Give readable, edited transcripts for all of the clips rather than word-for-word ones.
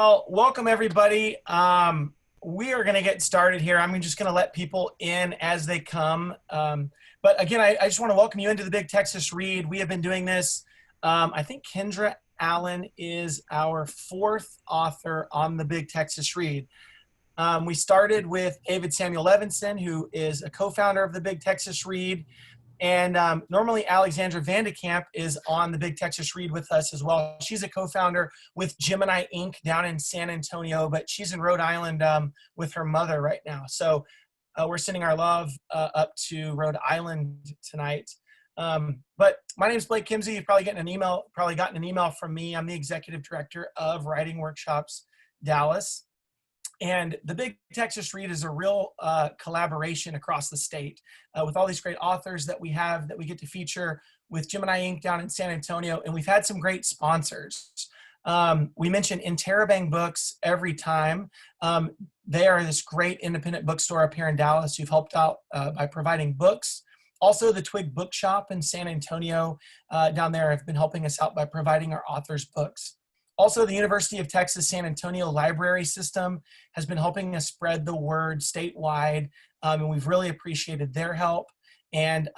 Well, welcome everybody. We are going to get started here. I'm just going to let people in as they come. But again, I just want to welcome you into the Big Texas Read. We have been doing this. I think Kendra Allen is our fourth author on the Big Texas Read. We started with David Samuel Levinson, who is a co-founder of the Big Texas Read. And normally Alexandra Vandekamp is on the Big Texas Read with us as well. She's a co-founder with Gemini Inc. down in San Antonio, but she's in Rhode Island with her mother right now. So we're sending our love up to Rhode Island tonight. But my name is Blake Kimsey. You've probably gotten an email from me. I'm the executive director of Writing Workshops Dallas. And the Big Texas Read is a real collaboration across the state with all these great authors that we have that we get to feature with Gemini Inc. down in San Antonio. And we've had some great sponsors. We mention Interrobang Books every time. They are this great independent bookstore up here in Dallas who've helped out by providing books. Also, the Twig Bookshop in San Antonio down there have been helping us out by providing our authors books. Also, the University of Texas San Antonio Library System has been helping us spread the word statewide, and we've really appreciated their help. And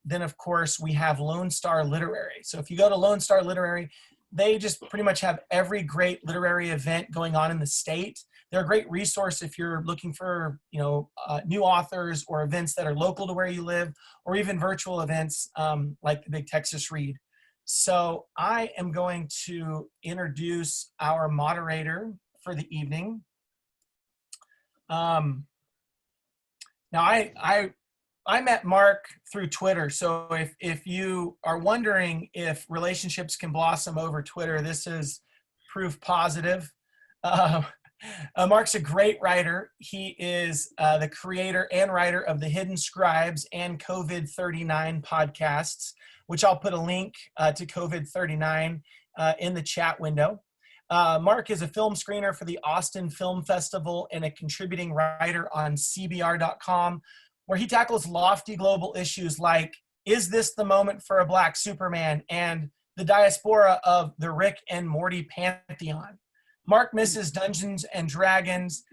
then, of course, we have Lone Star Literary. So if you go to Lone Star Literary, they just pretty much have every great literary event going on in the state. They're a great resource if you're looking for, new authors or events that are local to where you live, or even virtual events like the Big Texas Read. So I am going to introduce our moderator for the evening. Now I met Mark through Twitter. So if you are wondering if relationships can blossom over Twitter, this is proof positive. Mark's a great writer. He is the creator and writer of the Hidden Scribes and COVID-39 podcasts, which I'll put a link to COVID-39 in the chat window. Mark is a film screener for the Austin Film Festival and a contributing writer on CBR.com, where he tackles lofty global issues like, is this the moment for a Black Superman, and the diaspora of the Rick and Morty pantheon. Mark misses Dungeons and Dragons.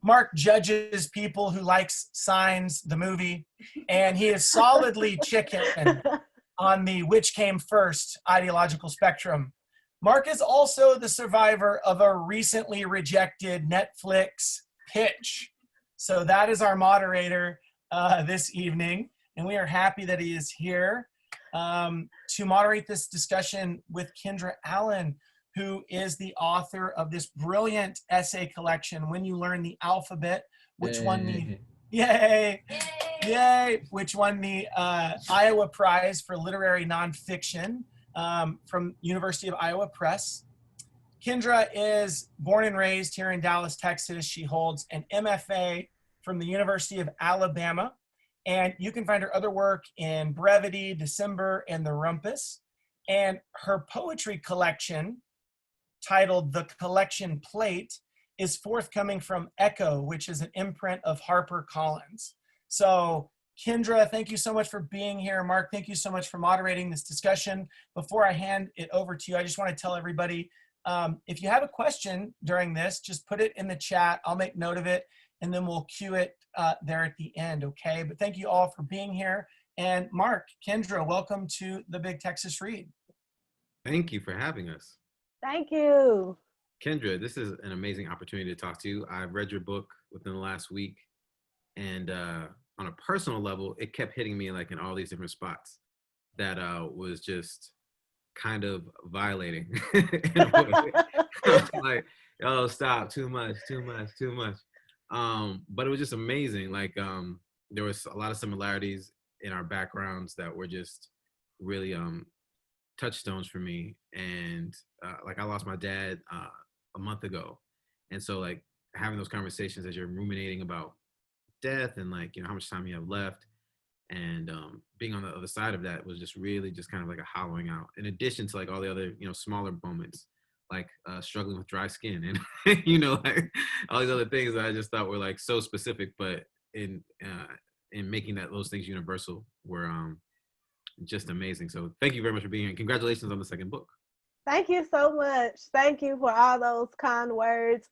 Mark judges people who likes Signs, the movie, and he is solidly chicken on the which came first ideological spectrum. Mark is also the survivor of a recently rejected Netflix pitch. So that is our moderator this evening, and we are happy that he is here to moderate this discussion with Kendra Allen, who is the author of this brilliant essay collection, When You Learn the Alphabet, which won the which won the Iowa Prize for Literary Nonfiction from University of Iowa Press. Kendra is born and raised here in Dallas, Texas. She holds an MFA from the University of Alabama, and you can find her other work in Brevity, December, and The Rumpus. And her poetry collection, titled The Collection Plate, is forthcoming from Echo, which is an imprint of HarperCollins. So Kendra, thank you so much for being here. Mark, thank you so much for moderating this discussion. Before I hand it over to you, I just want to tell everybody, if you have a question during this, just put it in the chat. I'll make note of it, and then we'll cue it there at the end, okay? But thank you all for being here. And Mark, Kendra, welcome to the Big Texas Read. Thank you for having us. Thank you. Kendra, this is an amazing opportunity to talk to you. I've read your book within the last week, and on a personal level, it kept hitting me like in all these different spots that was just kind of violating. I was like, oh, stop, too much. But it was just amazing. Like there was a lot of similarities in our backgrounds that were just really touchstones for me. And like I lost my dad a month ago, and so like having those conversations as you're ruminating about death and like how much time you have left, and being on the other side of that was just really just kind of like a hollowing out, in addition to like all the other smaller moments like struggling with dry skin and like all these other things that I just thought were like so specific, but in making those things universal were just amazing. So thank you very much for being here. Congratulations on the second book. Thank you so much. Thank you for all those kind words.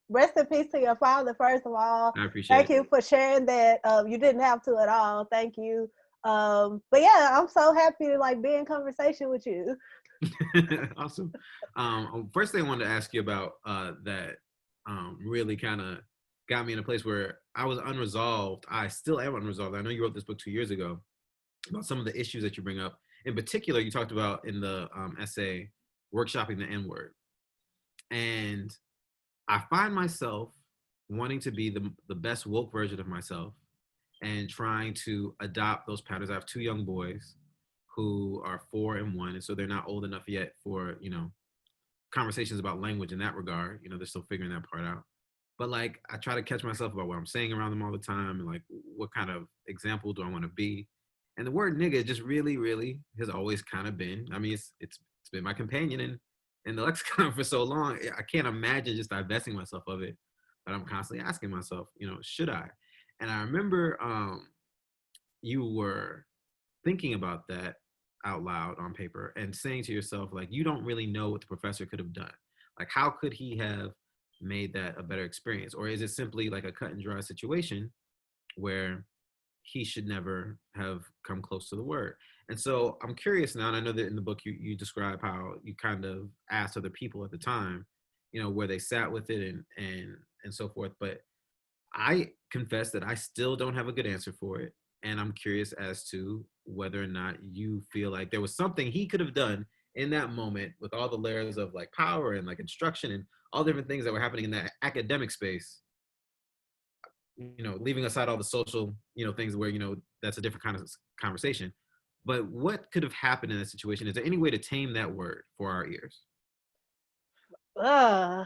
Rest in peace to your father, first of all. I appreciate Thank it. you for sharing that. You didn't have to at all. Thank you. But yeah, I'm so happy to like be in conversation with you. Awesome. First thing I wanted to ask you about that really kind of got me in a place where I was unresolved. I still am unresolved. I know you wrote this book 2 years ago about some of the issues that you bring up. In particular, you talked about in the essay, workshopping the N word. And I find myself wanting to be the best woke version of myself and trying to adopt those patterns. I have two young boys who are 4 and 1, and so they're not old enough yet for conversations about language in that regard. They're still figuring that part out. But like, I try to catch myself about what I'm saying around them all the time, and like, what kind of example do I want to be? And the word nigga just really, really has always kind of been. I mean, it's been my companion in the lexicon for so long. I can't imagine just divesting myself of it. But I'm constantly asking myself, should I? And I remember you were thinking about that out loud on paper and saying to yourself, like, you don't really know what the professor could have done. Like, how could he have made that a better experience? Or is it simply like a cut and dry situation where he should never have come close to the word? And so I'm curious now, and I know that in the book you describe how you kind of asked other people at the time, where they sat with it and so forth. But I confess that I still don't have a good answer for it. And I'm curious as to whether or not you feel like there was something he could have done in that moment with all the layers of like power and like instruction and all different things that were happening in that academic space, leaving aside all the social, things where, that's a different kind of conversation. But what could have happened in that situation? Is there any way to tame that word for our ears? Uh,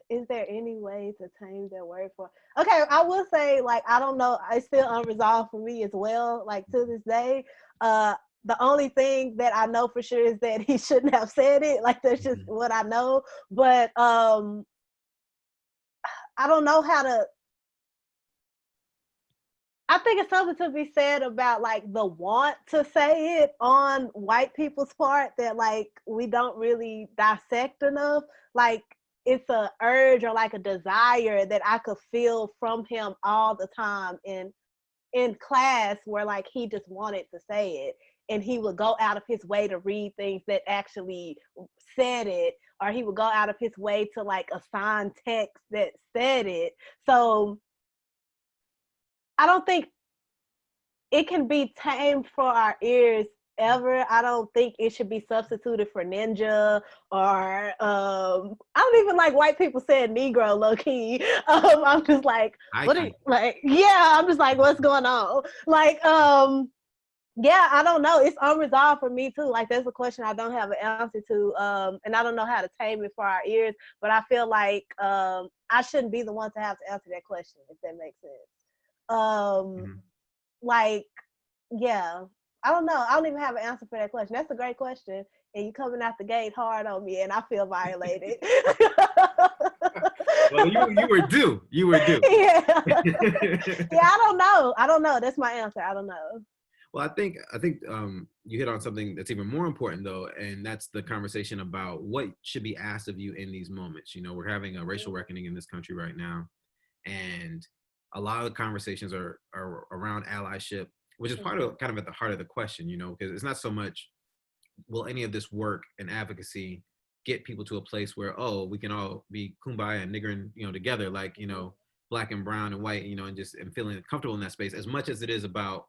is there any way to tame that word for? Okay, I will say, like, I don't know. It's still unresolved for me as well. Like, to this day, uh, the only thing that I know for sure is that he shouldn't have said it. Like, that's just what I know. But I don't know how to. I think it's something to be said about like the want to say it on white people's part that like we don't really dissect enough. Like, it's a urge or like a desire that I could feel from him all the time in class, where like he just wanted to say it, and he would go out of his way to read things that actually said it, or he would go out of his way to like assign text that said it. So I don't think it can be tamed for our ears ever. I don't think it should be substituted for ninja, or I don't even like white people saying Negro low key. I'm just like, I what are you, can. like, yeah, I'm just like, what's going on? Like, yeah, I don't know. It's unresolved for me too. Like, that's a question I don't have an answer to. And I don't know how to tame it for our ears, but I feel like I shouldn't be the one to have to answer that question, if that makes sense. Mhm. Like, yeah, I don't know. I don't even have an answer for that question. That's a great question, and you coming out the gate hard on me, and I feel violated. Well, you were due. You were due. Yeah, yeah. I don't know. I don't know. That's my answer. I don't know. Well, I think you hit on something that's even more important though, and that's the conversation about what should be asked of you in these moments. We're having a racial reckoning in this country right now, and a lot of the conversations are around allyship, which is part of kind of at the heart of the question. Because it's not so much will any of this work and advocacy get people to a place where, oh, we can all be kumbaya and niggering, together, like, black and brown and white, and feeling comfortable in that space, as much as it is about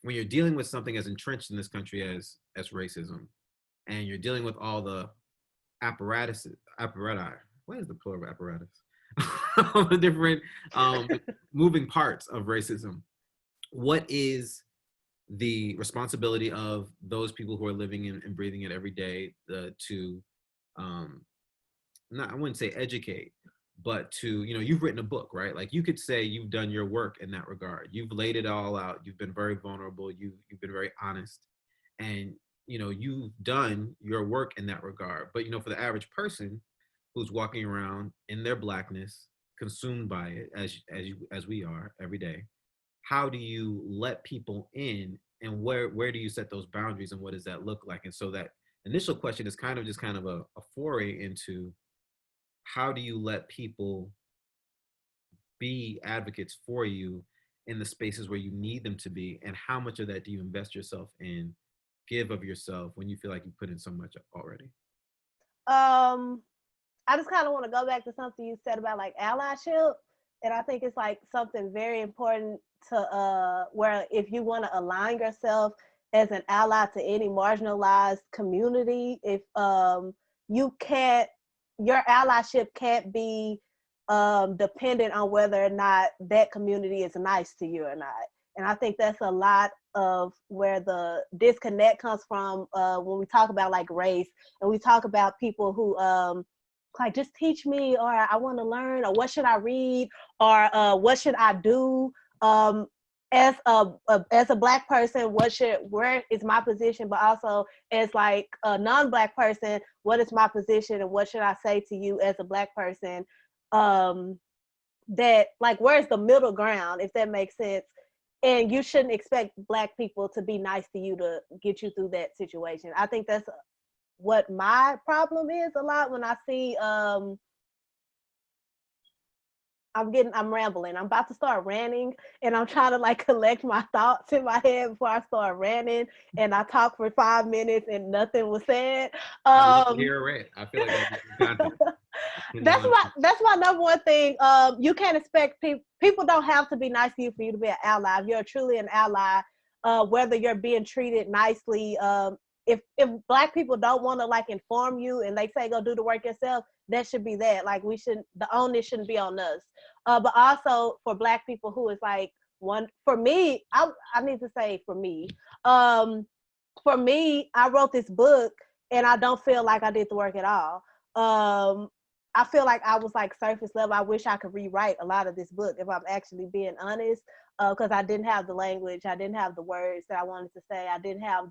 when you're dealing with something as entrenched in this country as racism, and you're dealing with all the apparatus. What is the plural of apparatus? All the different moving parts of racism. What is the responsibility of those people who are living and breathing it every day to um, not, I wouldn't say educate, but to, you've written a book, right? Like, you could say you've done your work in that regard. You've laid it all out. You've been very vulnerable. You've been very honest, and you've done your work in that regard. But for the average person who's walking around in their blackness, consumed by it as we are every day, how do you let people in, and where do you set those boundaries, and what does that look like? And so that initial question is kind of a foray into how do you let people be advocates for you in the spaces where you need them to be, and how much of that do you invest yourself in, give of yourself when you feel like you put in so much already? I just kind of want to go back to something you said about like allyship, and I think it's like something very important to where if you want to align yourself as an ally to any marginalized community, if you can't, your allyship can't be dependent on whether or not that community is nice to you or not. And I think that's a lot of where the disconnect comes from when we talk about like race, and we talk about people who like just teach me, or I want to learn, or what should I read, or what should I do as a Black person, where is my position, but also as like a non-Black person, what is my position and what should I say to you as a Black person, that like where's the middle ground, if that makes sense. And you shouldn't expect Black people to be nice to you to get you through that situation. I think that's what my problem is a lot when I see I'm rambling. I'm about to start ranting, and I'm trying to like collect my thoughts in my head before I start ranting, and I talk for 5 minutes and nothing was said. I love to hear a rant. I feel like that's content. That's my number one thing. You can't expect people don't have to be nice to you for you to be an ally. If you're truly an ally, whether you're being treated nicely, if Black people don't want to like inform you and they say go do the work yourself, that should be that. Like the onus shouldn't be on us. But also for Black people who is like for me, I need to say for me, I wrote this book and I don't feel like I did the work at all. I feel like I was like surface level. I wish I could rewrite a lot of this book if I'm actually being honest, because I didn't have the language, I didn't have the words that I wanted to say, I didn't have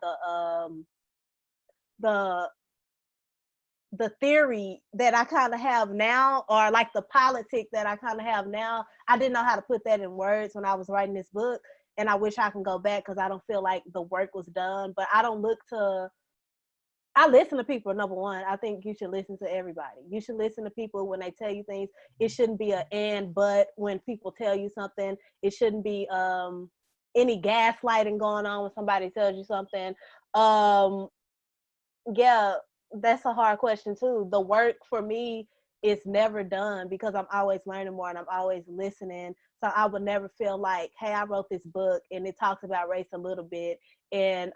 the theory that I kind of have now, or like the politics that I kind of have now. I didn't know how to put that in words when I was writing this book, and I wish I can go back because I don't feel like the work was done. But I listen to people, number one. I think you should listen to everybody. You should listen to people when they tell you things. It shouldn't be but when people tell you something. It shouldn't be any gaslighting going on when somebody tells you something. Yeah, that's a hard question too. The work for me is never done because I'm always learning more and I'm always listening. So I would never feel like, hey, I wrote this book and it talks about race a little bit, and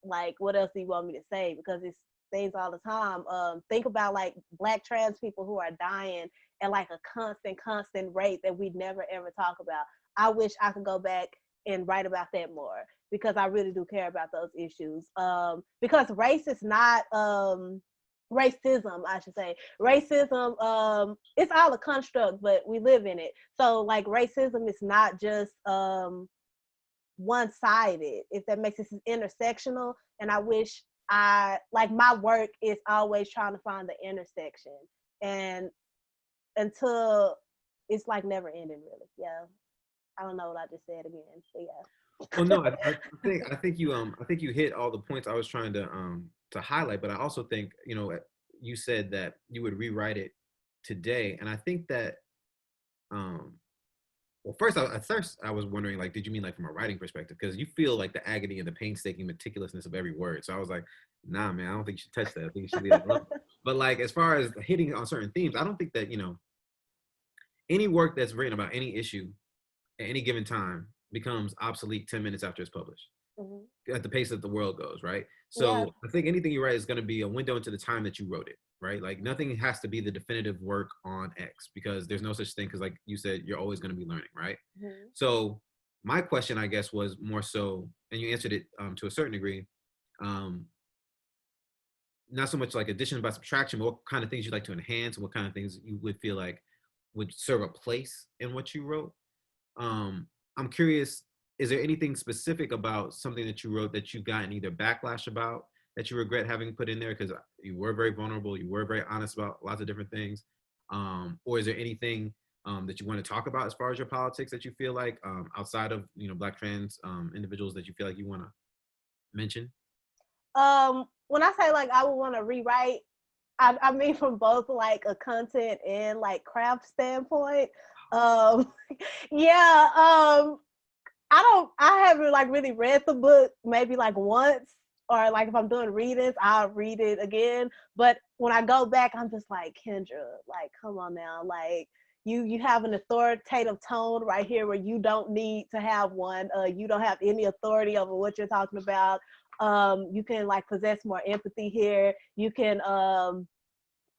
like what else do you want me to say, because it's things all the time. Think about like Black trans people who are dying at like a constant rate that we never ever talk about. I wish I could go back and write about that more because I really do care about those issues. Because race is not racism, I should say. Racism, it's all a construct, but we live in it. So like racism is not just one-sided, if that makes sense. It's intersectional, and I wish my work is always trying to find the intersection, and until it's like never ending, really. Yeah, I don't know what I just said again, but yeah. Well, no, I think you hit all the points I was trying to highlight, but I also think, you said that you would rewrite it today, and I think that well, at first I was wondering, like, did you mean like from a writing perspective? Because you feel like the agony and the painstaking meticulousness of every word. So I was like, nah, man, I don't think you should touch that. I think you should leave it alone. But like, as far as hitting on certain themes, I don't think that, any work that's written about any issue at any given time becomes obsolete 10 minutes after it's published. At the pace that the world goes, right? So yeah. I think anything you write is going to be a window into the time that you wrote it, right? Like nothing has to be the definitive work on X, because there's no such thing, because like you said, you're always going to be learning, right? So my question, I guess, was more so, and you answered it to a certain degree, not so much like addition by subtraction, but what kind of things you'd like to enhance, and what kind of things you would feel like would serve a place in what you wrote. I'm curious, is there anything specific about something that you wrote that you gotten either backlash about, that you regret having put in there? Because you were very vulnerable, you were very honest about lots of different things. Or is there anything that you want to talk about as far as your politics that you feel like outside of Black trans individuals that you feel like you want to mention? when I say like I would want to rewrite, I mean from both like a content and like craft standpoint. Um, yeah, I haven't like really read the book maybe like once, or like if I'm doing readings, I'll read it again. But when I go back, I'm just like, Kendra, like, come on now, like you have an authoritative tone right here where you don't need to have one. You don't have any authority over what you're talking about. You can like possess more empathy here. You can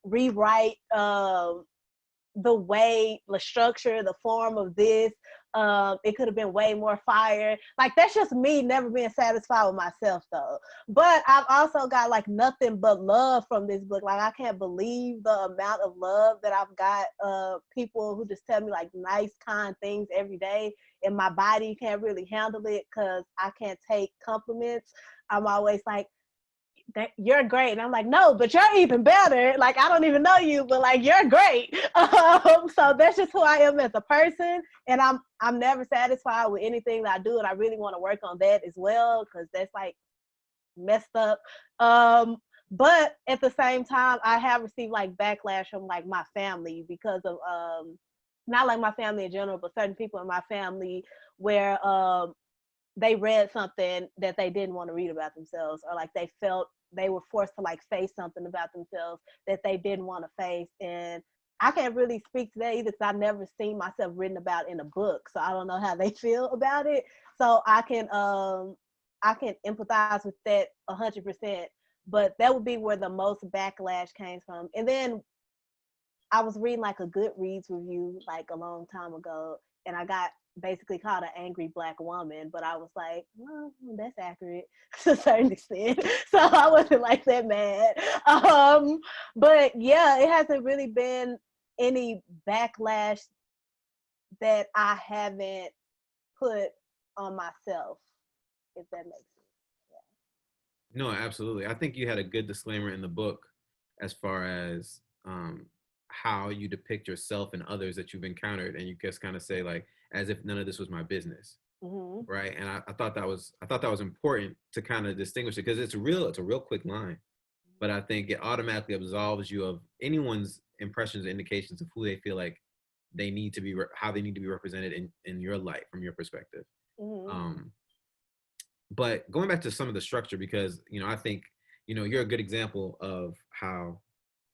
rewrite the way, the structure, the form of this. It could have been way more fire. Like that's just me never being satisfied with myself though. But I've also got like nothing but love from this book. Like I can't believe the amount of love that I've got. People who just tell me like nice, kind things every day, and my body can't really handle it because I can't take compliments. I'm always like, you're great, and I'm like, no, but you're even better. Like I don't even know you, but like you're great. So that's just who I am as a person, and I'm never satisfied with anything that I do, and I really want to work on that as well because that's like messed up. But at the same time, I have received like backlash from like my family because of not like my family in general, but certain people in my family where they read something that they didn't want to read about themselves, or like they felt they were forced to like face something about themselves that they didn't want to face. And I can't really speak to that either because I've never seen myself written about in a book, so I don't know how they feel about it. So I can empathize with that 100%. But that would be where the most backlash came from. And then I was reading like a Goodreads review like a long time ago, and I got basically called an angry Black woman, but I was like, well, that's accurate to a certain extent. So I wasn't like that mad. But yeah, it hasn't really been any backlash that I haven't put on myself, if that makes sense. No, absolutely. I think you had a good disclaimer in the book as far as how you depict yourself and others that you've encountered, and you just kind of say like, as if none of this was my business, right? And I thought that was important to kind of distinguish it because it's a real quick line, but I think it automatically absolves you of anyone's impressions or indications of who they feel like they need to be, how they need to be represented in your life from your perspective. But going back to some of the structure, because I think you're a good example of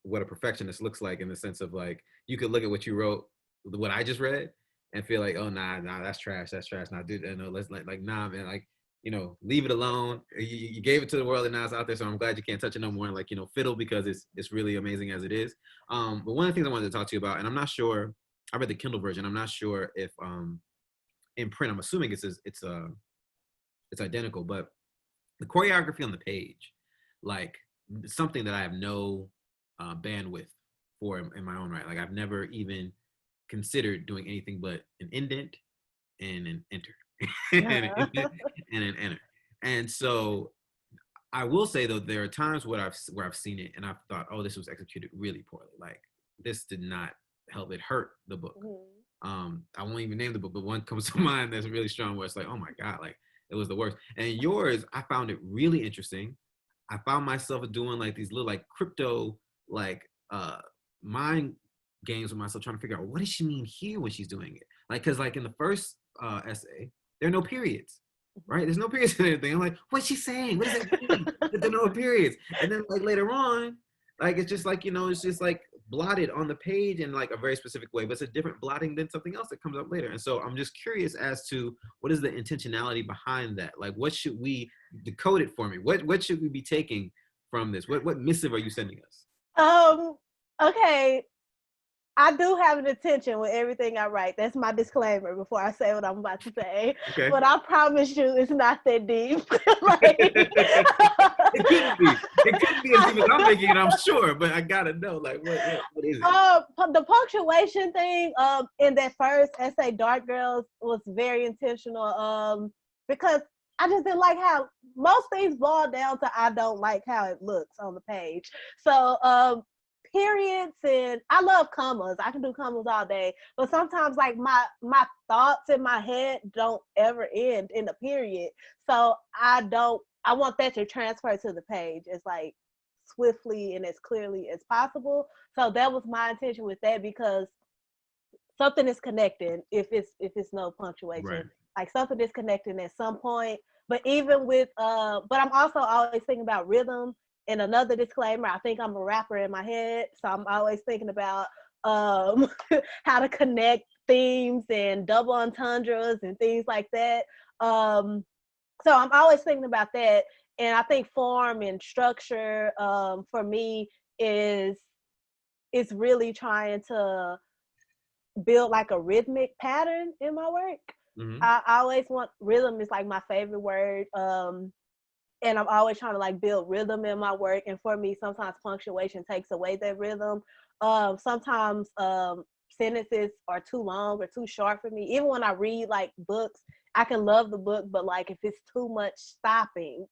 what a perfectionist looks like, in the sense of like you could look at what you wrote, what I just read, and feel like, oh nah, that's trash, nah, dude, let's like nah, man, like leave it alone. You gave it to the world and now it's out there, so I'm glad you can't touch it no more, and like fiddle, because it's really amazing as it is. But one of the things I wanted to talk to you about, and I'm not sure, I read the Kindle version, I'm not sure if in print, I'm assuming it's identical, but the choreography on the page, like something that I have no bandwidth for in my own right. Like I've never even considered doing anything but an indent and an enter and an indent and an enter. And so I will say though, there are times where I've seen it and I've thought, oh, this was executed really poorly. Like this did not help. It hurt the book. I won't even name the book, but one comes to mind that's really strong where it's like, oh my God, like it was the worst. And yours, I found it really interesting. I found myself doing like these little like crypto like mind games with myself, trying to figure out what does she mean here when she's doing it. Like, cause like in the first essay, there are no periods, right? There's no periods in anything. I'm like, what's she saying? What does that mean? There are no periods. And then like later on, like it's just like, it's just like blotted on the page in like a very specific way, but it's a different blotting than something else that comes up later. And so I'm just curious as to what is the intentionality behind that? Like, what should we decode it for me? What should we be taking from this? What missive are you sending us? Okay. I do have an intention with everything I write. That's my disclaimer before I say what I'm about to say. Okay. But I promise you, it's not that deep. Like, it could be as deep as I'm making it, I'm sure. But I gotta know, like, what is it? The punctuation thing in that first essay, Dark Girls, was very intentional. Because I just didn't like how most things boil down to I don't like how it looks on the page. So periods, and I love commas. I can do commas all day, but sometimes like my thoughts in my head don't ever end in a period. So I don't I want that to transfer to the page as like swiftly and as clearly as possible. So that was my intention with that, because something is connecting if it's no punctuation. Right. Like something is connecting at some point. But even with but I'm also always thinking about rhythm. And another disclaimer, I think I'm a rapper in my head, so I'm always thinking about how to connect themes and double entendres and things like that. So I'm always thinking about that. And I think form and structure for me is really trying to build like a rhythmic pattern in my work. Mm-hmm. I always want rhythm is like my favorite word. And I'm always trying to like build rhythm in my work. And for me, sometimes punctuation takes away that rhythm. Sometimes sentences are too long or too short for me. Even when I read like books, I can love the book, but like if it's too much stopping,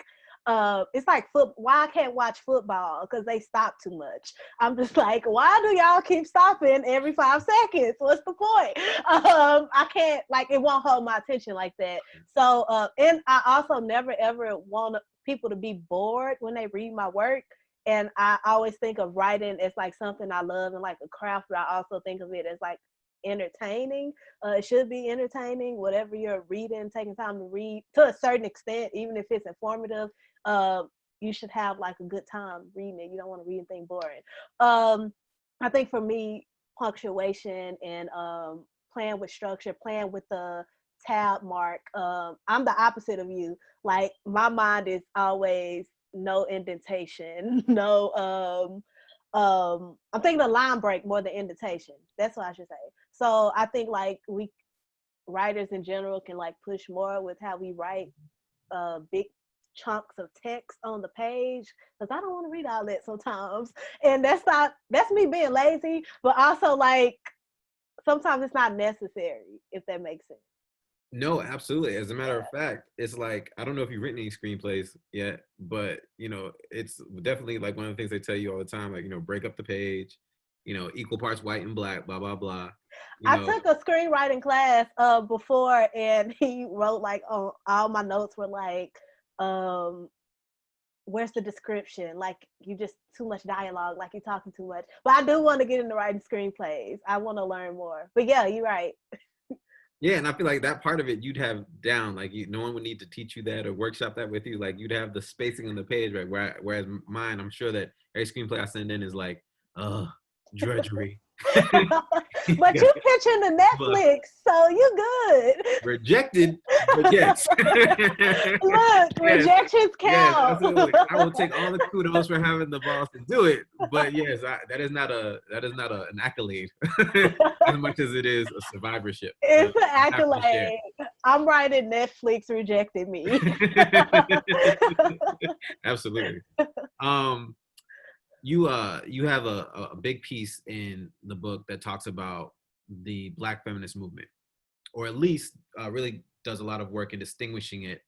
it's like why I can't watch football, because they stop too much. I'm just like, why do y'all keep stopping every 5 seconds? What's the point? I can't, like, it won't hold my attention like that. So and I also never ever want people to be bored when they read my work. And I always think of writing as like something I love and like a craft, but I also think of it as like entertaining. It should be entertaining, whatever you're reading, taking time to read to a certain extent, even if it's informative. You should have like a good time reading it. You don't want to read anything boring. I think for me, punctuation and playing with structure, playing with the tab mark. I'm the opposite of you. Like my mind is always no indentation, no I'm thinking of line break more than indentation. That's what I should say. So I think like we writers in general can like push more with how we write big chunks of text on the page, because I don't want to read all that sometimes. And that's me being lazy, but also like sometimes it's not necessary, if that makes sense. No, absolutely. As a matter of fact, it's like, I don't know if you've written any screenplays yet, but it's definitely like one of the things they tell you all the time, like, break up the page, equal parts white and black, blah, blah, blah. I took a screenwriting class before, and he wrote like, oh, all my notes were like, where's the description? Like, you just too much dialogue, like you're talking too much. But I do want to get into writing screenplays. I want to learn more. But yeah, you're right. Yeah, and I feel like that part of it you'd have down. Like no one would need to teach you that or workshop that with you. Like you'd have the spacing on the page, right? Whereas mine, I'm sure that every screenplay I send in is like, drudgery. But you pitching to Netflix, so you good. Rejected, but yes. Look, yes, rejections count. Yes, absolutely. I will take all the kudos for having the balls to do it, but yes, that is not an accolade as much as it is a survivorship. It's an accolade. I'm writing Netflix rejected me. Absolutely. You have a big piece in the book that talks about the Black feminist movement, or at least really does a lot of work in distinguishing it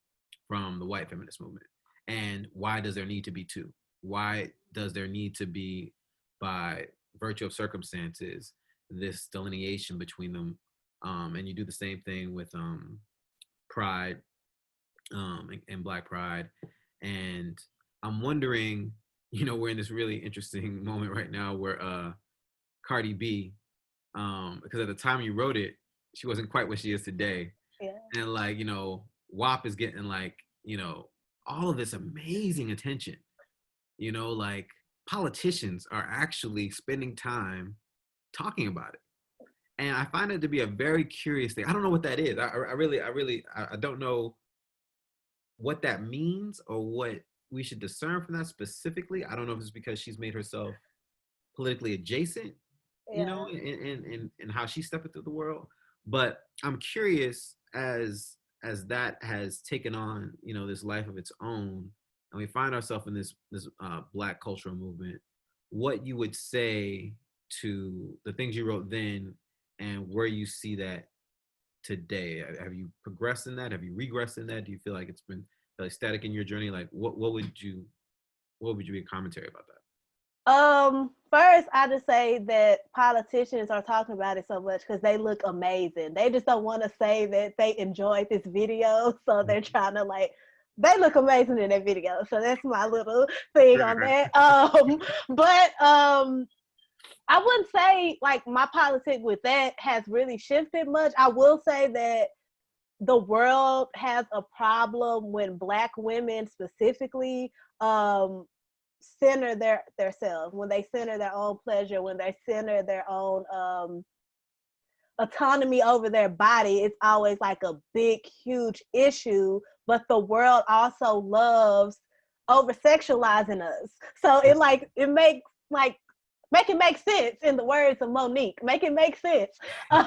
from the white feminist movement. And why does there need to be two? Why does there need to be, by virtue of circumstances, this delineation between them? And you do the same thing with Pride and Black Pride. And I'm wondering, we're in this really interesting moment right now where Cardi B, because at the time you wrote it, she wasn't quite what she is today. Yeah. And like, WAP is getting like, all of this amazing attention. Like politicians are actually spending time talking about it. And I find it to be a very curious thing. I don't know what that is. I don't know what that means or what we should discern from that specifically. I don't know if it's because she's made herself politically adjacent, in how she's stepping through the world. But I'm curious, as that has taken on, this life of its own, and we find ourselves in this Black cultural movement, what you would say to the things you wrote then and where you see that today. Have you progressed in that? Have you regressed in that? Do you feel like it's been like static in your journey? Like what would be a commentary about that? First, I just say that politicians are talking about it so much because they look amazing. They just don't want to say that they enjoyed this video, so they're trying to like they look amazing in that video. So that's my little thing on that. But I wouldn't say like my politic with that has really shifted much. I will say that the world has a problem when Black women specifically center their selves, when they center their own pleasure, when they center their own autonomy over their body. It's always like a big, huge issue. But the world also loves over sexualizing us. So it makes like make it make sense, in the words of Monique. Make it make sense. Great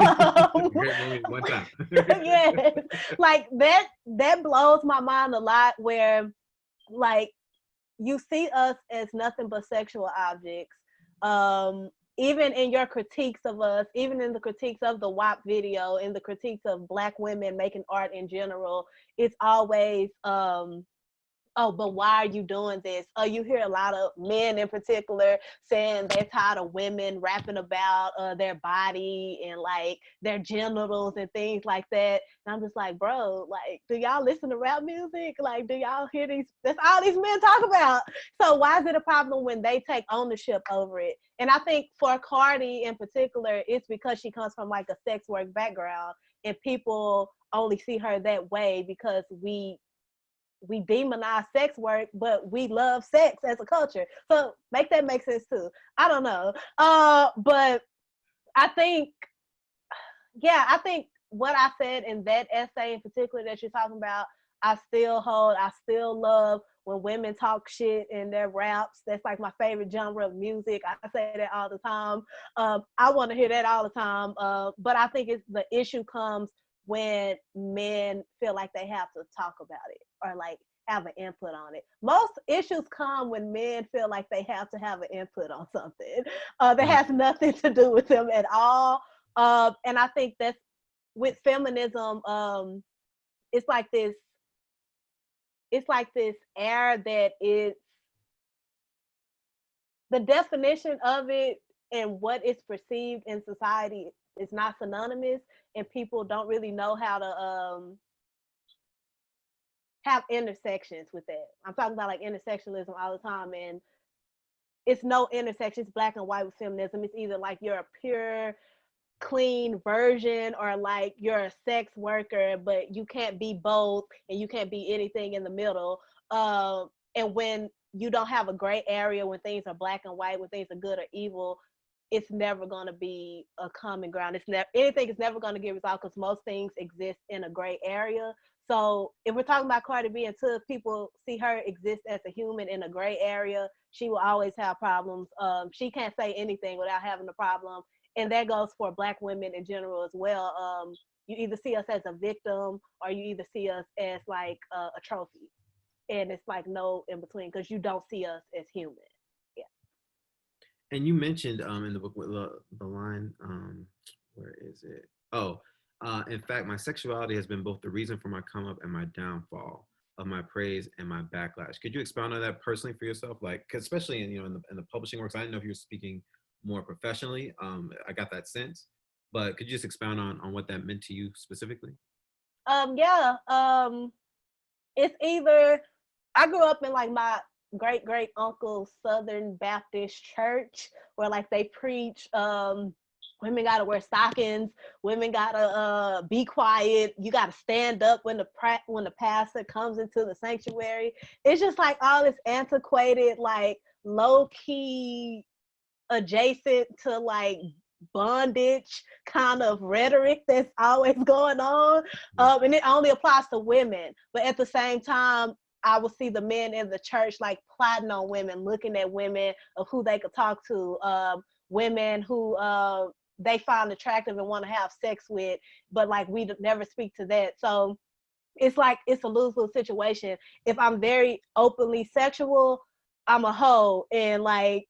moment, one time. Yeah, like that blows my mind a lot. Where like you see us as nothing but sexual objects. Even in your critiques of us, even in the critiques of the WAP video, in the critiques of Black women making art in general, it's always oh, but why are you doing this? You hear a lot of men in particular saying they're tired of women rapping about their body and like their genitals and things like that. And I'm just like, bro, like, do y'all listen to rap music? Like, do y'all hear these? That's all these men talk about. So why is it a problem when they take ownership over it? And I think for Cardi in particular, it's because she comes from like a sex work background and people only see her that way because we demonize sex work, but we love sex as a culture. So make that make sense too. I don't know. But I think what I said in that essay in particular that you're talking about, I still love when women talk shit in their raps. That's like my favorite genre of music. I say that all the time. I want to hear that all the time. But I think the issue comes when men feel like they have to talk about it or like have an input on it. Most issues come when men feel like they have to have an input on something that has nothing to do with them at all. And I think that's with feminism. It's like this air that is the definition of it and what is perceived in society is not synonymous, and people don't really know how to have intersections with that. I'm talking about like intersectionalism all the time, and it's no intersection. It's black and white with feminism. It's either like you're a pure, clean version or like you're a sex worker, but you can't be both and you can't be anything in the middle. And when you don't have a gray area, when things are black and white, when things are good or evil, it's never going to be a common ground. Anything is never going to get resolved because most things exist in a gray area. So if we're talking about Cardi B, until people see her exist as a human in a gray area, she will always have problems. She can't say anything without having a problem. And that goes for Black women in general as well. You either see us as a victim or you either see us as like a trophy. And it's like no in between because you don't see us as human. Yeah. And you mentioned in the book the line, where is it? Oh, in fact, my sexuality has been both the reason for my come up and my downfall, of my praise and my backlash. Could you expound on that personally for yourself? Like, 'cause especially in the publishing works, I didn't know if you were speaking more professionally. I got that sense, but could you just expound on what that meant to you specifically? Yeah. It's either I grew up in like my great uncle's Southern Baptist church where like they preach women gotta wear stockings, women gotta be quiet, you gotta stand up when the pastor comes into the sanctuary. It's just like all this antiquated, like low-key adjacent to like bondage kind of rhetoric that's always going on. And it only applies to women. But at the same time, I will see the men in the church like plotting on women, looking at women of who they could talk to, women who they find attractive and want to have sex with, but like we never speak to that. So it's like it's a lose-lose situation. If I'm very openly sexual, I'm a hoe, and like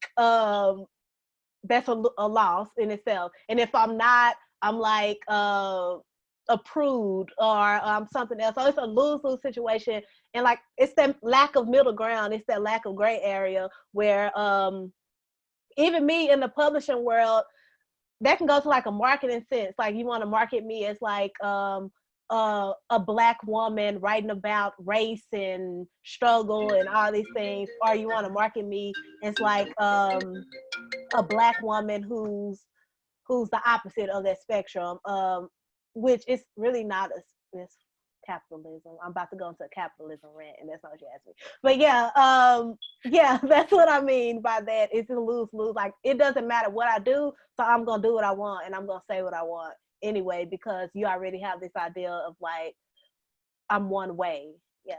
that's a loss in itself. And if I'm not, I'm like a prude or something else. So it's a lose-lose situation. And like it's that lack of middle ground. It's that lack of gray area where even me in the publishing world, that can go to like a marketing sense. Like you want to market me as like a Black woman writing about race and struggle and all these things, or you want to market me as like a Black woman who's the opposite of that spectrum, which is really not it's capitalism. I'm about to go into a capitalism rant, and that's not what you asked me. But yeah, that's what I mean by that. It's a lose-lose. Like, it doesn't matter what I do, so I'm gonna do what I want, and I'm gonna say what I want anyway, because you already have this idea of like, I'm one way. Yeah.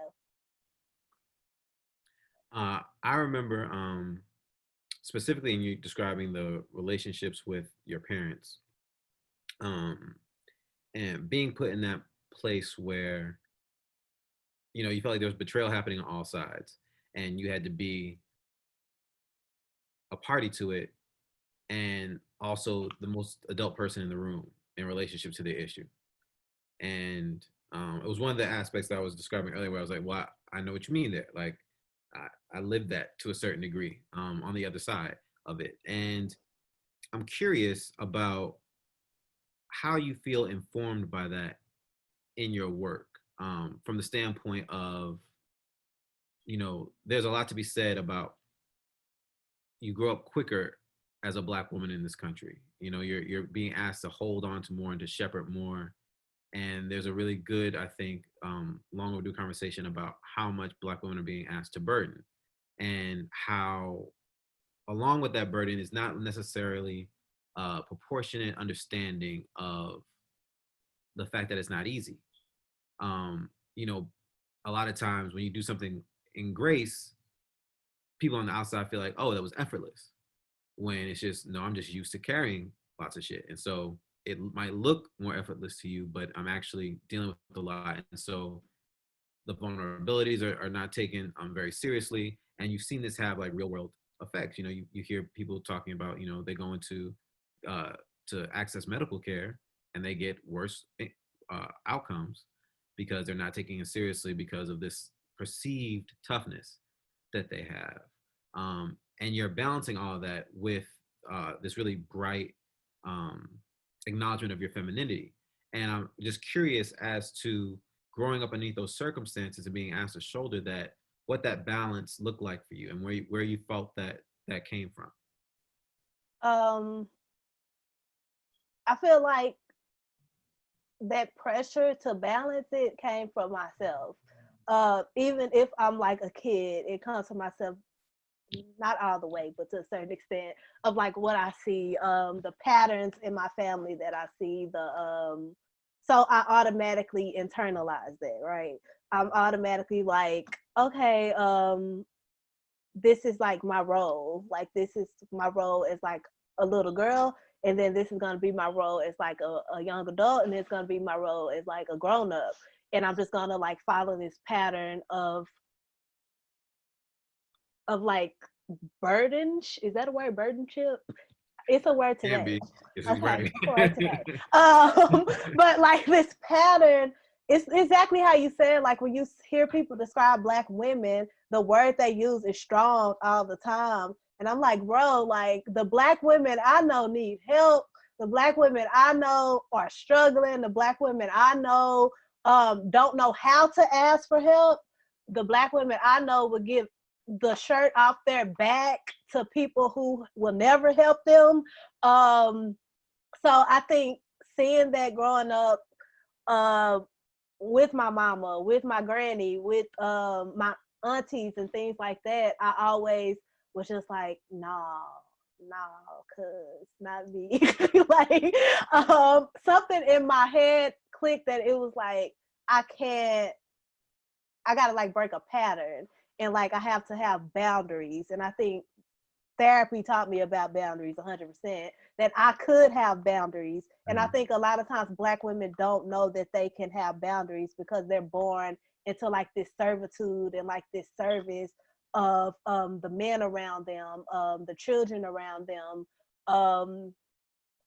I remember specifically in you describing the relationships with your parents, and being put in that place where, you know, you felt like there was betrayal happening on all sides, and you had to be a party to it, and also the most adult person in the room in relationship to the issue. And it was one of the aspects that I was describing earlier, where I was like, well, I know what you mean there. Like, I lived that to a certain degree on the other side of it. And I'm curious about how you feel informed by that in your work, from the standpoint of, you know, there's a lot to be said about you grow up quicker as a Black woman in this country. You know, you're being asked to hold on to more and to shepherd more. And there's a really good, I think, long overdue conversation about how much Black women are being asked to burden, and how along with that burden is not necessarily a proportionate understanding of the fact that it's not easy. You know, a lot of times when you do something in grace, people on the outside feel like, oh, that was effortless. When it's just, no, I'm just used to carrying lots of shit. And so it might look more effortless to you, but I'm actually dealing with a lot. And so the vulnerabilities are not taken very seriously. And you've seen this have like real world effects. You know, you hear people talking about, you know, they go into to access medical care and they get worse outcomes because they're not taking it seriously because of this perceived toughness that they have. And you're balancing all of that with this really bright acknowledgement of your femininity. And I'm just curious as to growing up underneath those circumstances and being asked to shoulder that, what that balance looked like for you, and where you felt that came from. I feel like that pressure to balance it came from myself. Even if I'm like a kid, it comes from myself, not all the way, but to a certain extent, of like what I see, the patterns in my family that I see, so I automatically internalize that, right? I'm automatically like, okay, this is like my role. Like, this is my role as like a little girl, and then this is gonna be my role as like a young adult, and it's gonna be my role as like a grown up. And I'm just gonna like follow this pattern of like burden. Is that a word? Burdenship? It's a word Can today. be. Yes, Okay, right. it's a word today. But like this pattern, it's exactly how you said. Like, when you hear people describe Black women, the word they use is strong all the time. And I'm like, bro, like, the Black women I know need help. The Black women I know are struggling. The Black women I know don't know how to ask for help. The Black women I know would give the shirt off their back to people who will never help them. So I think seeing that growing up with my mama, with my granny, with my aunties and things like that, I always was just like, nah, cuz not me. Like, something in my head clicked that it was like, I gotta like break a pattern, and like I have to have boundaries. And I think therapy taught me about boundaries 100%, that I could have boundaries. And I think a lot of times Black women don't know that they can have boundaries because they're born into like this servitude and like this service of the men around them, the children around them,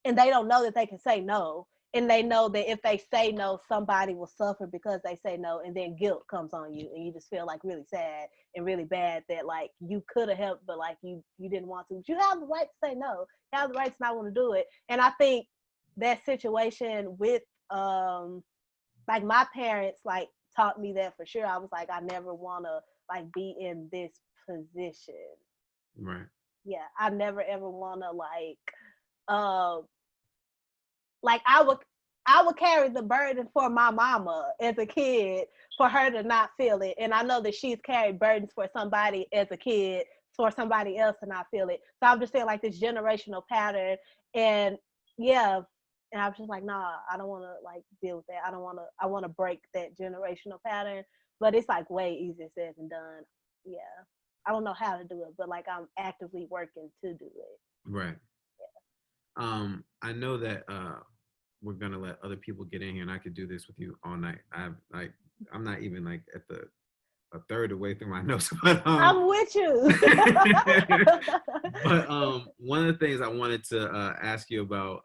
and they don't know that they can say no. And they know that if they say no, somebody will suffer because they say no, and then guilt comes on you, and you just feel like really sad and really bad that like you could have helped, but like you didn't want to. But you have the right to say no. You have the right to not want to do it. And I think that situation with like my parents like taught me that for sure. I was like, I never want to like be in this position. Right. Yeah, I never ever want to like I would carry the burden for my mama as a kid for her to not feel it. And I know that she's carried burdens for somebody as a kid for somebody else to not feel it. So I'm just saying like this generational pattern. And yeah, and I was just like, nah, I don't want to like deal with that. I want to break that generational pattern, but it's like way easier said than done. Yeah. I don't know how to do it, but like I'm actively working to do it. Right. I know that we're gonna let other people get in here, and I could do this with you all night. I'm not even like at a third of the way through my notes, but I'm with you. but one of the things I wanted to ask you about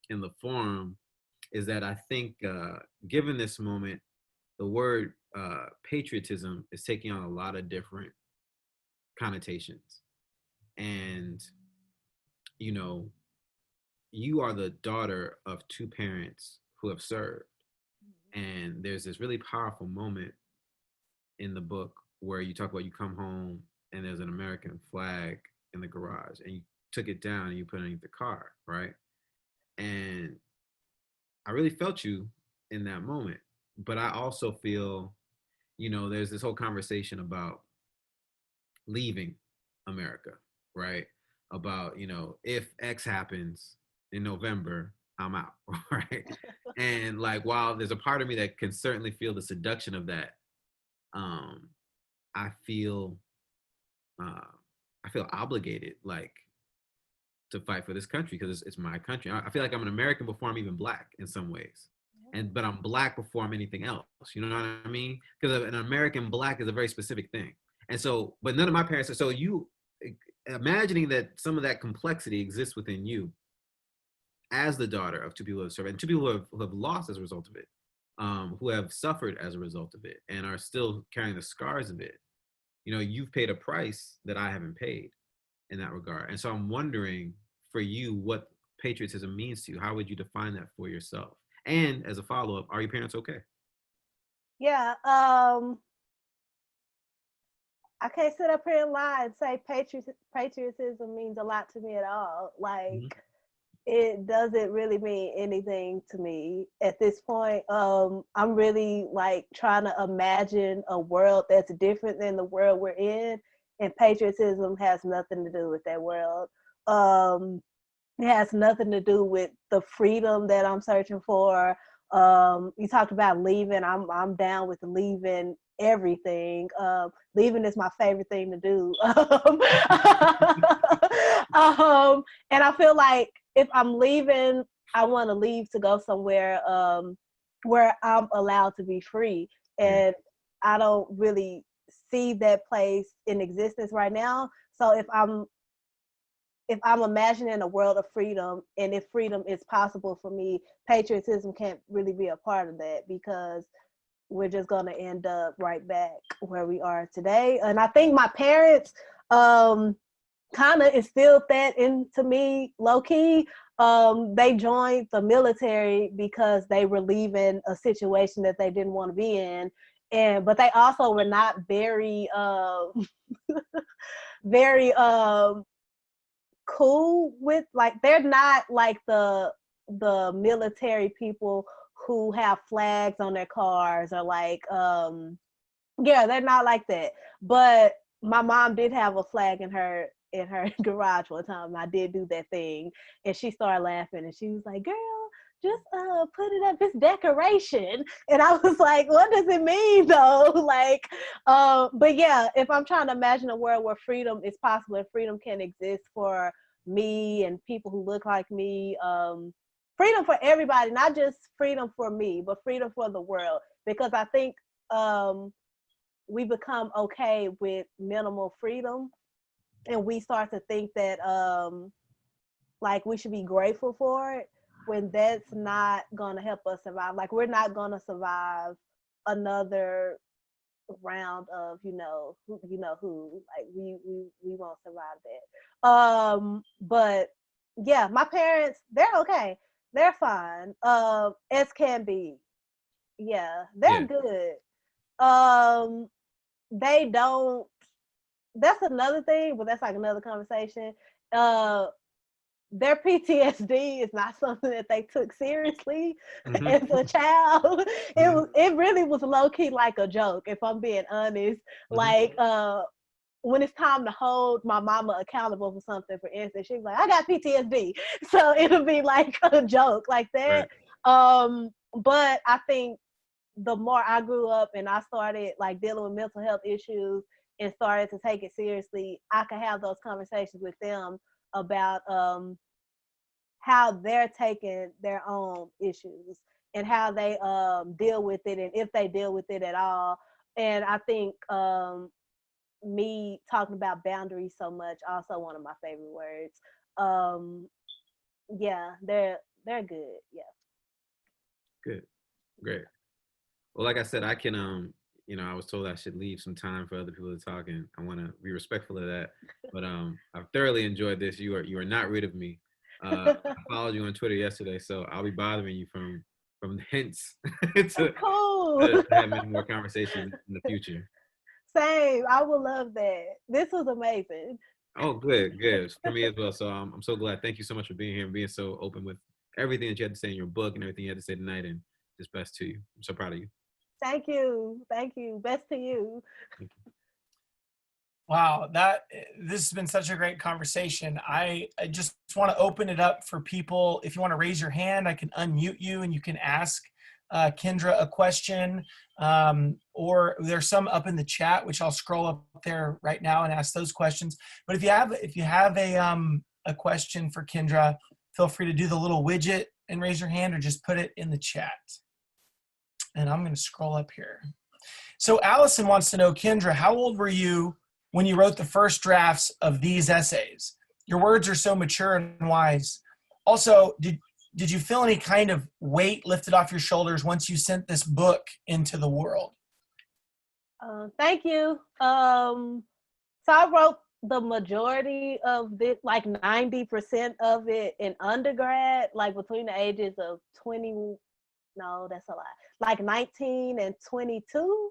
in the forum is that I think given this moment, the word patriotism is taking on a lot of different connotations, and you know, you are the daughter of two parents who have served. And there's this really powerful moment in the book where you talk about you come home and there's an American flag in the garage and you took it down and you put it underneath the car, right? And I really felt you in that moment. But I also feel, there's this whole conversation about leaving America, right? About, if X happens in November, I'm out, right? And like, while there's a part of me that can certainly feel the seduction of that, I feel obligated, like, to fight for this country because it's my country. I feel like I'm an American before I'm even Black in some ways, but I'm Black before I'm anything else. You know what I mean? Because an American Black is a very specific thing, and so, but none of my parents. So you imagining that some of that complexity exists within you as the daughter of two people who have served and two people who have lost as a result of it, who have suffered as a result of it and are still carrying the scars of it. You've paid a price that I haven't paid in that regard. And so I'm wondering for you what patriotism means to you. How would you define that for yourself? And as a follow-up, are your parents okay? Yeah, I can't sit up here and lie and say patriotism means a lot to me at all. Like, it doesn't really mean anything to me at this point. I'm really like trying to imagine a world that's different than the world we're in, and patriotism has nothing to do with that world. It has nothing to do with the freedom that I'm searching for. You talked about leaving. I'm down with leaving everything. Leaving is my favorite thing to do. And I feel like if I'm leaving, I want to leave to go somewhere where I'm allowed to be free. And I don't really see that place in existence right now. So if I'm imagining a world of freedom, and if freedom is possible for me, patriotism can't really be a part of that, because we're just going to end up right back where we are today. And I think my parents kind of instilled that into me low key. They joined the military because they were leaving a situation that they didn't want to be in. But they also were not very, very cool with, like, they're not like the military people who have flags on their cars, or like, they're not like that. But my mom did have a flag in her garage one time. I did do that thing, and she started laughing, and she was like, "Girl, just put it up. It's decoration." And I was like, "What does it mean, though?" Like, but yeah, if I'm trying to imagine a world where freedom is possible and freedom can exist for me and people who look like me, freedom for everybody, not just freedom for me, but freedom for the world. Because I think we become okay with minimal freedom, and we start to think that like we should be grateful for it, when that's not gonna help us survive. Like, we're not gonna survive another round of who, like we won't survive that. But yeah, my parents, they're okay, they're fine, as can be. Yeah, they're Yeah. good. They don't. That's another thing, but that's like another conversation. Uh, their PTSD is not something that they took seriously Hmm. as a child. Hmm. It really was low key like a joke, if I'm being honest. Hmm. Like when it's time to hold my mama accountable for something, for instance, she's like, I got PTSD. So it'll be like a joke like Right. that. But I think the more I grew up and I started like dealing with mental health issues and started to take it seriously, I could have those conversations with them about how they're taking their own issues and how they deal with it, and if they deal with it at all. And I think me talking about boundaries so much, also one of my favorite words. Um, yeah, they're good. Yeah. Good. Great. Well, like I said, I can I was told I should leave some time for other people to talk, and I want to be respectful of that. But I've thoroughly enjoyed this. You are not rid of me. I followed you on Twitter yesterday, so I'll be bothering you from hints to, Cool. to having more conversations in the future. Same. I would love that. This was amazing. Oh, good, good for me as well. So I'm so glad. Thank you so much for being here and being so open with everything that you had to say in your book and everything you had to say tonight. And just best to you. I'm so proud of you. Thank you. Thank you. Best to you. Thank you. Wow, this has been such a great conversation. I just want to open it up for people. If you want to raise your hand, I can unmute you and you can ask Kendra a question. Or there's some up in the chat, which I'll scroll up there right now and ask those questions. But if you have a question for Kendra, feel free to do the little widget and raise your hand, or just put it in the chat. And I'm going to scroll up here. So Allison wants to know, Kendra, how old were you when you wrote the first drafts of these essays? Your words are so mature and wise. Also, did you feel any kind of weight lifted off your shoulders once you sent this book into the world? Thank you. So I wrote the majority of it, like 90% of it in undergrad, like between the ages of 20, no, that's a lot, like 19 and 22.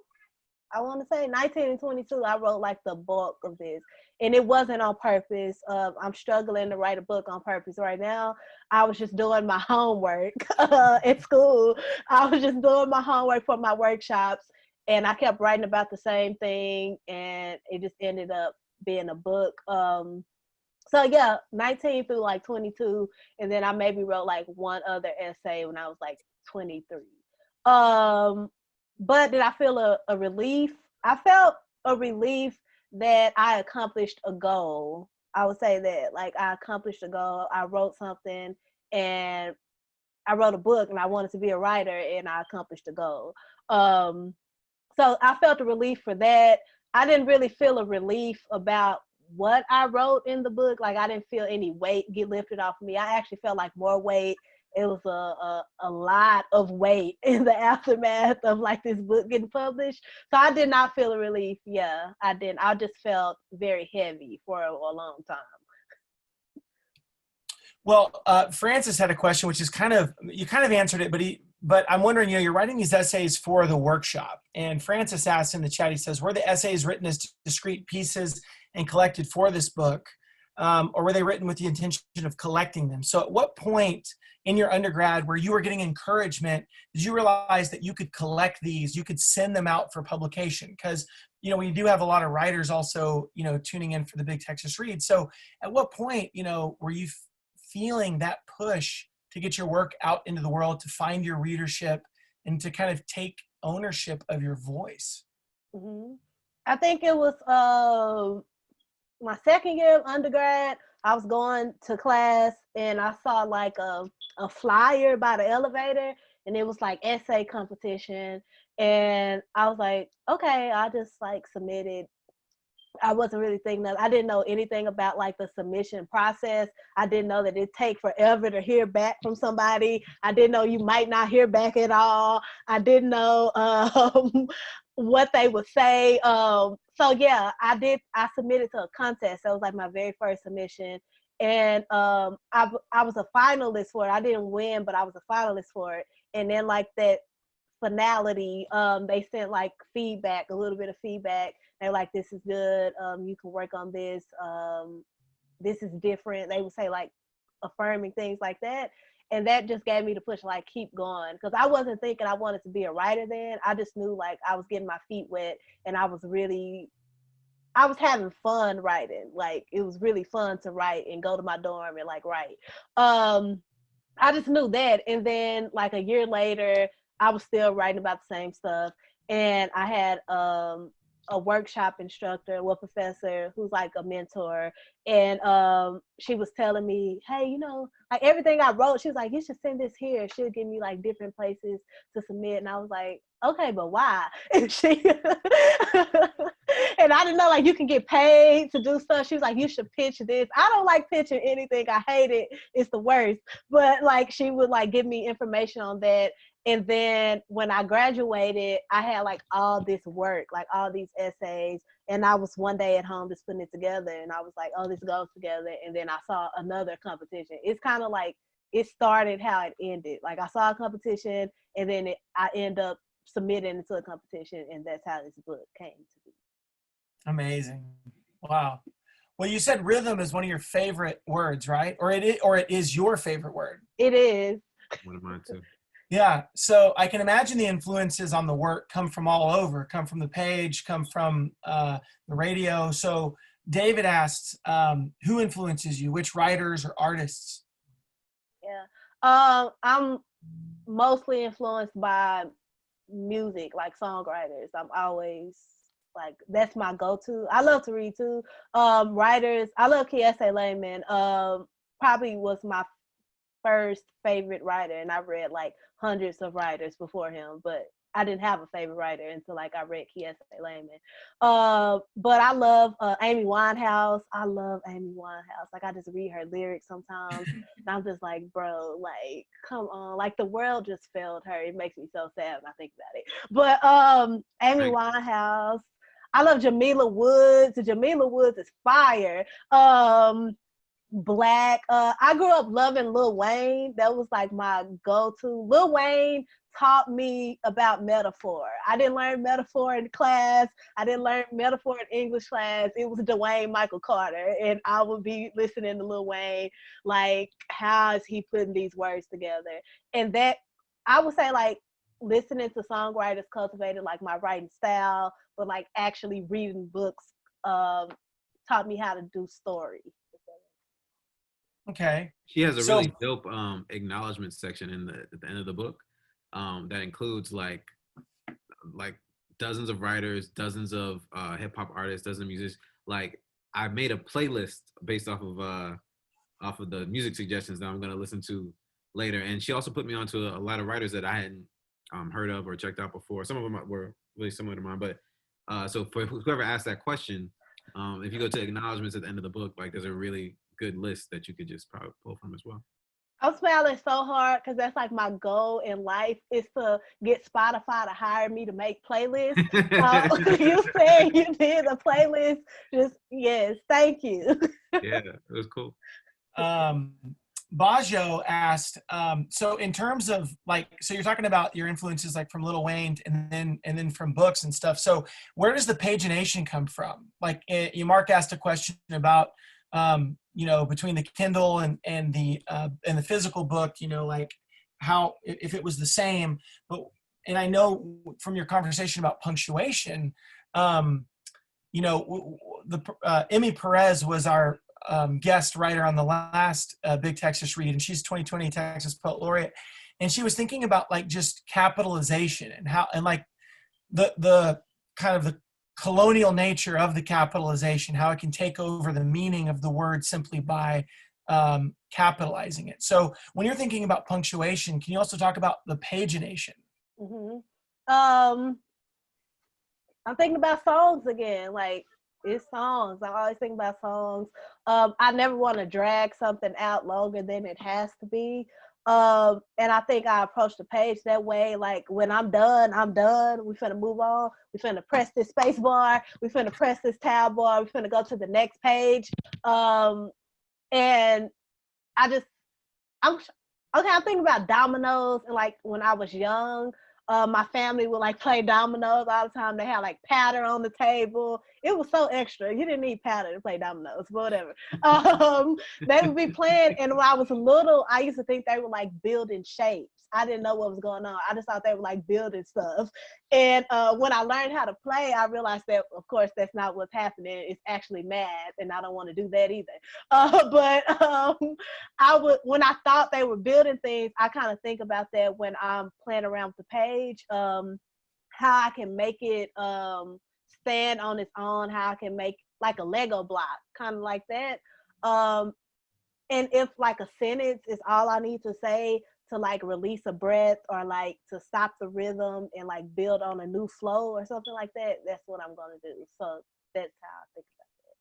I want to say 19 and 22, I wrote like the bulk of this. And it wasn't on purpose. I'm struggling to write a book on purpose right now. I was just doing my homework at school. I was just doing my homework for my workshops. And I kept writing about the same thing. And it just ended up being a book. So yeah, 19 through like 22. And then I maybe wrote like one other essay when I was like 23. But did I feel a relief? I felt a relief that I accomplished a goal. I would say that, like, I accomplished a goal. I wrote something, and I wrote a book, and I wanted to be a writer, and I accomplished a goal. So I felt a relief for that. I didn't really feel a relief about what I wrote in the book. Like, I didn't feel any weight get lifted off of me. I actually felt like more weight. It was a lot of weight in the aftermath of like this book getting published. So I did not feel a relief. Yeah, I didn't. I just felt very heavy for a long time. Well, Francis had a question, which is you kind of answered it, but I'm wondering, you're writing these essays for the workshop. And Francis asked in the chat, he says, were the essays written as discrete pieces and collected for this book? Or were they written with the intention of collecting them? So at what point in your undergrad where you were getting encouragement did you realize that you could collect these, you could send them out for publication? Because, we do have a lot of writers also, tuning in for the Big Texas Read. So at what point, were you feeling that push to get your work out into the world, to find your readership, and to kind of take ownership of your voice? Mm-hmm. I think it was my second year of undergrad. I was going to class and I saw like a flyer by the elevator, and it was like essay competition. And I was like, okay, I just like submitted. I wasn't really thinking that. I didn't know anything about like the submission process. I didn't know that it take forever to hear back from somebody. I didn't know you might not hear back at all. I didn't know what they would say. So yeah, I submitted to a contest. That was like my very first submission. And I was a finalist for it. I didn't win, but I was a finalist for it. And then like that finality, they sent like feedback, a little bit of feedback. They're like, this is good. You can work on this. This is different. They would say like affirming things like that. And that just gave me the push, like, keep going. Because I wasn't thinking I wanted to be a writer then. I just knew like I was getting my feet wet and I was having fun writing. Like, it was really fun to write and go to my dorm and like write. I just knew that. And then like a year later, I was still writing about the same stuff. And I had a workshop instructor, well, professor, who's like a mentor. And she was telling me, hey, you know, like everything I wrote, she was like, you should send this here. She'll give me like different places to submit. And I was like, okay, but why? And she, and I didn't know like you can get paid to do stuff. She was like, you should pitch this. I don't like pitching anything. I hate it. It's the worst. But like she would like give me information on that. And then when I graduated, I had like all this work, like all these essays. And I was one day at home just putting it together. And I was like, oh, this goes together. And then I saw another competition. It's kind of like it started how it ended. Like I saw a competition and then I end up submitting into a competition. And that's how this book came to be. Amazing. Wow. Well, you said rhythm is one of your favorite words, right? Or it is your favorite word. It is. One of mine too. Yeah. So I can imagine the influences on the work come from all over, come from the page, come from the radio. So David asked, who influences you? Which writers or artists? Yeah. I'm mostly influenced by music, like songwriters. I'm always like, that's my go-to. I love to read too. Writers, I love Kiese Layman. Probably was my first favorite writer, and I read like hundreds of writers before him, but I didn't have a favorite writer until like I read Kiese Layman. But I love Amy Winehouse. I love Amy Winehouse. Like I just read her lyrics sometimes, and I'm just like, bro, like come on, like the world just failed her. It makes me so sad when I think about it. But Amy Winehouse. I love Jamila Woods. Jamila Woods is fire. Black. I grew up loving Lil Wayne. That was like my go-to. Lil Wayne taught me about metaphor. I didn't learn metaphor in class. I didn't learn metaphor in English class. It was Dwayne Michael Carter. And I would be listening to Lil Wayne, like, how is he putting these words together? And that, I would say, like, listening to songwriters cultivated like my writing style, but like actually reading books taught me how to do story. Okay. She has a really dope acknowledgement section at the end of the book that includes like dozens of writers, dozens of hip hop artists, dozens of musicians. Like I made a playlist based off of the music suggestions that I'm gonna listen to later. And she also put me onto a lot of writers that I hadn't heard of or checked out before. Some of them were really similar to mine, but so for whoever asked that question, if you go to acknowledgements at the end of the book, like there's a really good list that you could just probably pull from as well. I'm smiling so hard because that's like my goal in life is to get Spotify to hire me to make playlists. You said you did a playlist. Just yes, thank you. Yeah, it was cool. Bajo asked, so in terms of like, so you're talking about your influences like from Lil Wayne and then from books and stuff. So where does the pagination come from? Like Mark asked a question about, you know, between the Kindle and the physical book, you know, like how, if it was the same, and I know from your conversation about punctuation, you know, Emmy Perez was our guest writer on the last Big Texas Read, and she's 2020 Texas Poet Laureate, and she was thinking about like just capitalization and how, and like the kind of the colonial nature of the capitalization, how it can take over the meaning of the word simply by capitalizing it. So when you're thinking about punctuation, can you also talk about the pagination? Mm-hmm. I'm thinking about songs again, like it's songs. I always think about songs. I never want to drag something out longer than it has to be. And I think I approach the page that way. Like when I'm done, I'm done. We finna move on. We finna press this space bar. We finna press this tab bar. We finna go to the next page. And I'm thinking about dominoes and like when I was young, My family would like play dominoes all the time. They had like powder on the table. It was so extra. You didn't need powder to play dominoes, but whatever. They would be playing, and when I was little, I used to think they were like building shapes. I didn't know what was going on. I just thought they were like building stuff. And when I learned how to play, I realized that, of course, that's not what's happening. It's actually math, and I don't want to do that either. I would, when I thought they were building things, I kind of think about that when I'm playing around with the page, how I can make it stand on its own, how I can make like a Lego block, kind of like that. And if like a sentence is all I need to say to like release a breath or like to stop the rhythm and like build on a new flow or something like that, that's what I'm gonna do. So that's how I think about it.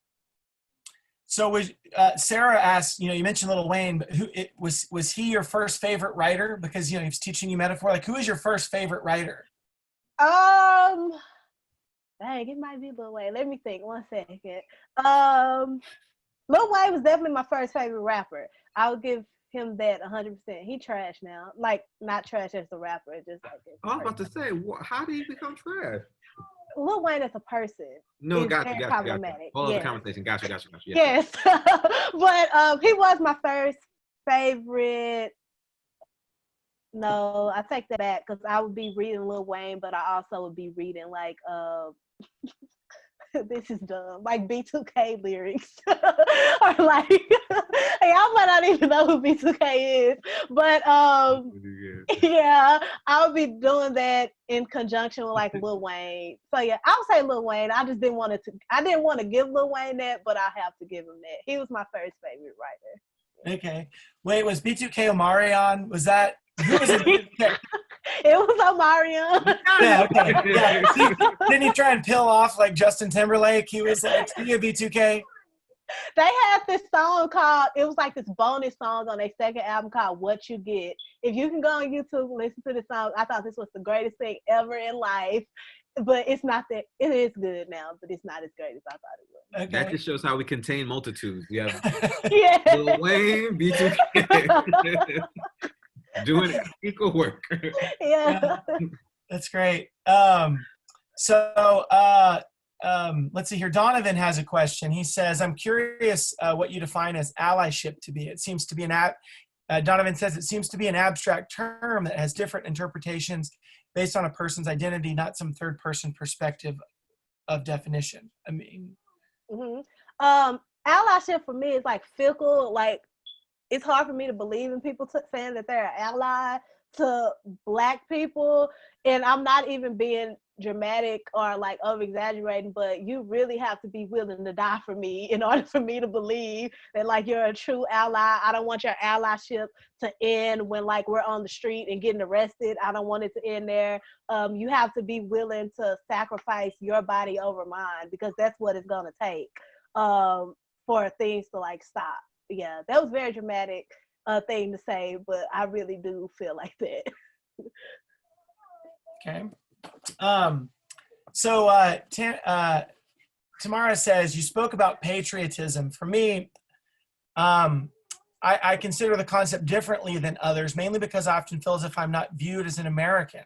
So was Sarah asked, you mentioned Lil Wayne, but was he your first favorite writer? Because he was teaching you metaphor. Like, who is your first favorite writer? Dang, it might be Lil Wayne. Let me think 1 second. Lil Wayne was definitely my first favorite rapper. I would give him that 100%. He trash now. Like, not trash as a rapper, just like I was about to say, how did he become trash? Lil Wayne as a person. No, got you. Whole other conversation. Got you. Yes. But he was my first favorite. No, I take that back because I would be reading Lil Wayne, but I also would be reading like this is dumb, like B2K lyrics. Or like y'all might not even know who B2K is, but yeah, I would be doing that in conjunction with like Lil Wayne. So yeah, I would say Lil Wayne. I just didn't want to give Lil Wayne that, but I have to give him that. He was my first favorite writer. Okay. Wait, was B2K Omarion? Was that, who was it? It was Omarion. Yeah, okay. Yeah. Didn't he try and peel off like Justin Timberlake? He was like, you B2K. They had this song called, it was like this bonus song on their second album called What You Get. If you can go on YouTube and listen to the song, I thought this was the greatest thing ever in life. But it's not that, it is good now, but it's not as great as I thought it was. Okay. That just shows how we contain multitudes. You have yeah. Lil Wayne, B2K. Doing equal work. Yeah. That's great. Let's see here. Donovan has a question. He says, I'm curious what you define as allyship to be. It seems to be Donovan says, it seems to be an abstract term that has different interpretations based on a person's identity, not some third person perspective of definition. I mean. Allyship for me is like fickle, like it's hard for me to believe in people saying that they're an ally to Black people. And I'm not even being dramatic or like over-exaggerating, but you really have to be willing to die for me in order for me to believe that like you're a true ally. I don't want your allyship to end when like we're on the street and getting arrested. I don't want it to end there. You have to be willing to sacrifice your body over mine because that's what it's gonna take for things to like stop. Yeah, that was very dramatic thing to say, but I really do feel like that. Okay. Tamara says, you spoke about patriotism. For me, I consider the concept differently than others, mainly because I often feel as if I'm not viewed as an American.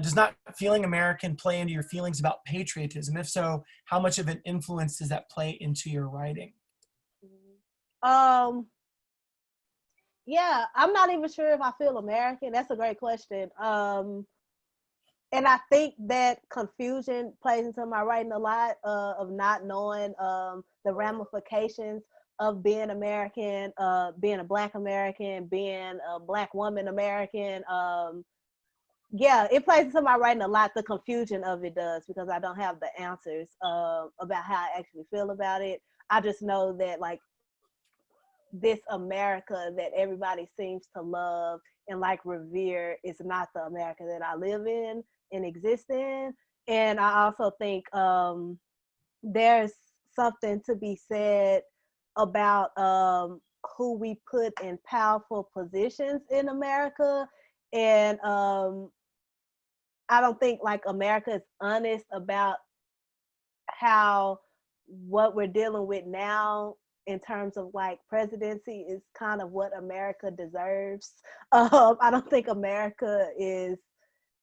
Does not feeling American play into your feelings about patriotism? If so, how much of an influence does that play into your writing? Yeah, I'm not even sure if I feel American. That's a great question. And I think that confusion plays into my writing a lot of not knowing the ramifications of being American, being a Black American, being a Black woman American. Yeah, it plays into my writing a lot. The confusion of it does because I don't have the answers about how I actually feel about it. I just know that like this America that everybody seems to love and like revere is not the America that I live in and exist in. And I also think there's something to be said about who we put in powerful positions in America. And I don't think like America is honest about how what we're dealing with now in terms of like presidency is kind of what America deserves. I don't think America is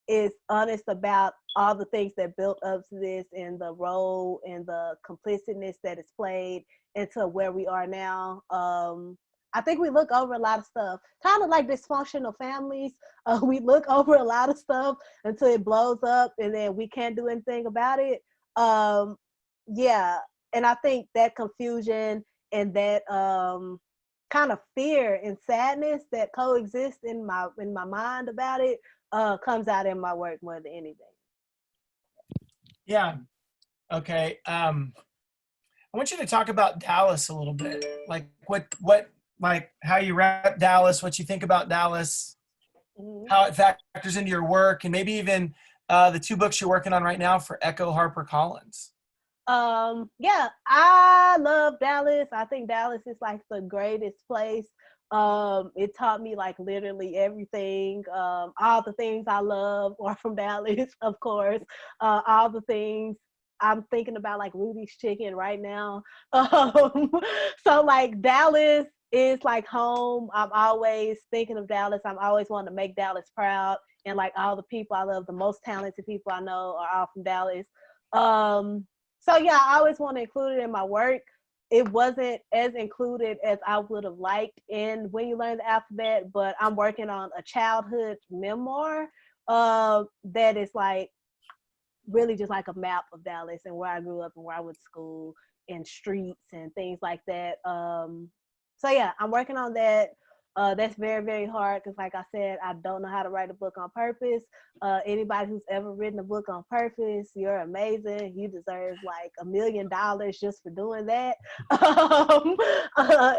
is honest about all the things that built up to this and the role and the complicitness that is played into where we are now. I think we look over a lot of stuff, kind of like dysfunctional families. We look over a lot of stuff until it blows up and then we can't do anything about it. Yeah, and I think that confusion and that kind of fear and sadness that coexist in my mind about it comes out in my work more than anything. Yeah. Okay. I want you to talk about Dallas a little bit. Like what like how you rep Dallas, what you think about Dallas, how it factors into your work, and maybe even the 2 books you're working on right now for Echo HarperCollins. Yeah, I love Dallas. I think Dallas is like the greatest place. It taught me like literally everything. All the things I love are from Dallas, of course. All the things I'm thinking about, like Rudy's Chicken right now. So like Dallas is like home. I'm always thinking of Dallas. I'm always wanting to make Dallas proud. And like all the people I love, the most talented people I know are all from Dallas. So yeah, I always want to include it in my work. It wasn't as included as I would have liked in When You Learn the Alphabet, but I'm working on a childhood memoir that is like really just like a map of Dallas and where I grew up and where I went to school and streets and things like that. So yeah, I'm working on that. That's very, very hard because like I said, I don't know how to write a book on purpose. Anybody who's ever written a book on purpose, you're amazing. You deserve like $1 million just for doing that.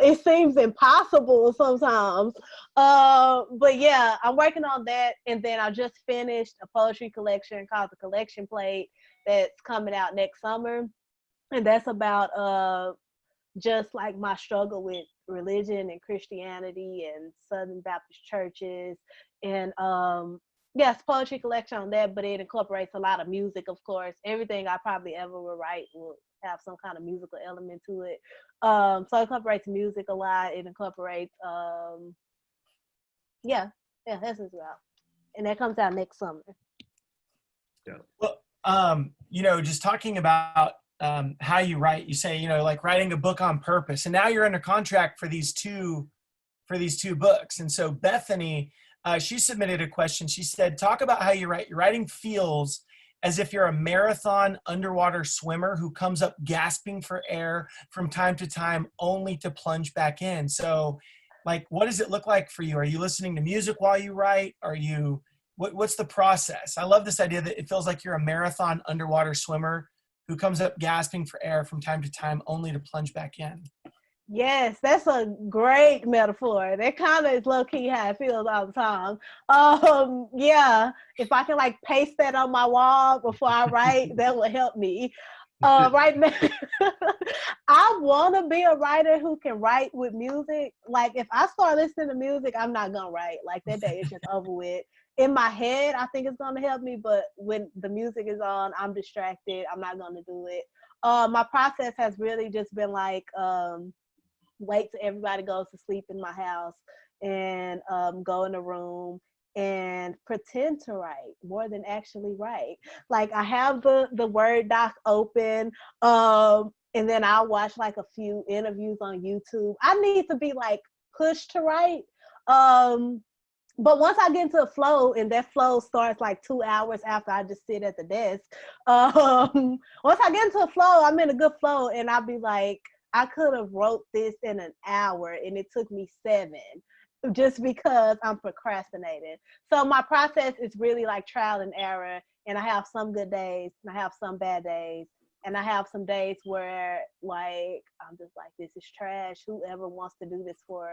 It seems impossible sometimes. But yeah, I'm working on that. And then I just finished a poetry collection called The Collection Plate that's coming out next summer. And that's about just like my struggle with religion and Christianity and Southern Baptist churches. And yes, poetry collection on that, but it incorporates a lot of music, of course. Everything I probably ever will write will have some kind of musical element to it. So it incorporates music a lot. It incorporates, yeah, that's as well. And that comes out next summer. Yeah. Well, you know, just talking about how you write, you say, you know, like writing a book on purpose, and now you're under contract for these two books. And so Bethany, she submitted a question. She said, talk about how you write. Your writing feels as if you're a marathon underwater swimmer who comes up gasping for air from time to time only to plunge back in. So like, what does it look like for you? Are you listening to music while you write? Are you, what's the process? I love this idea that it feels like you're a marathon underwater swimmer who comes up gasping for air from time to time only to plunge back in. Yes, that's a great metaphor. That kind of is low-key how it feels all the time. Yeah, if I can like paste that on my wall before I write, that will help me. Right now, I want to be a writer who can write with music. Like if I start listening to music, I'm not gonna write. Like that day is just over with. In my head, I think it's gonna help me, but when the music is on, I'm distracted. I'm not gonna do it. My process has really just been like, wait till everybody goes to sleep in my house and go in a room and pretend to write more than actually write. Like I have the Word doc open, and then I'll watch like a few interviews on YouTube. I need to be like pushed to write. But once I get into a flow, and that flow starts like 2 hours after I just sit at the desk, once I get into a flow, I'm in a good flow, and I'll be like, I could have wrote this in an hour, and it took me 7, just because I'm procrastinating. So my process is really like trial and error, and I have some good days, and I have some bad days, and I have some days where like I'm just like, this is trash. Whoever wants to do this for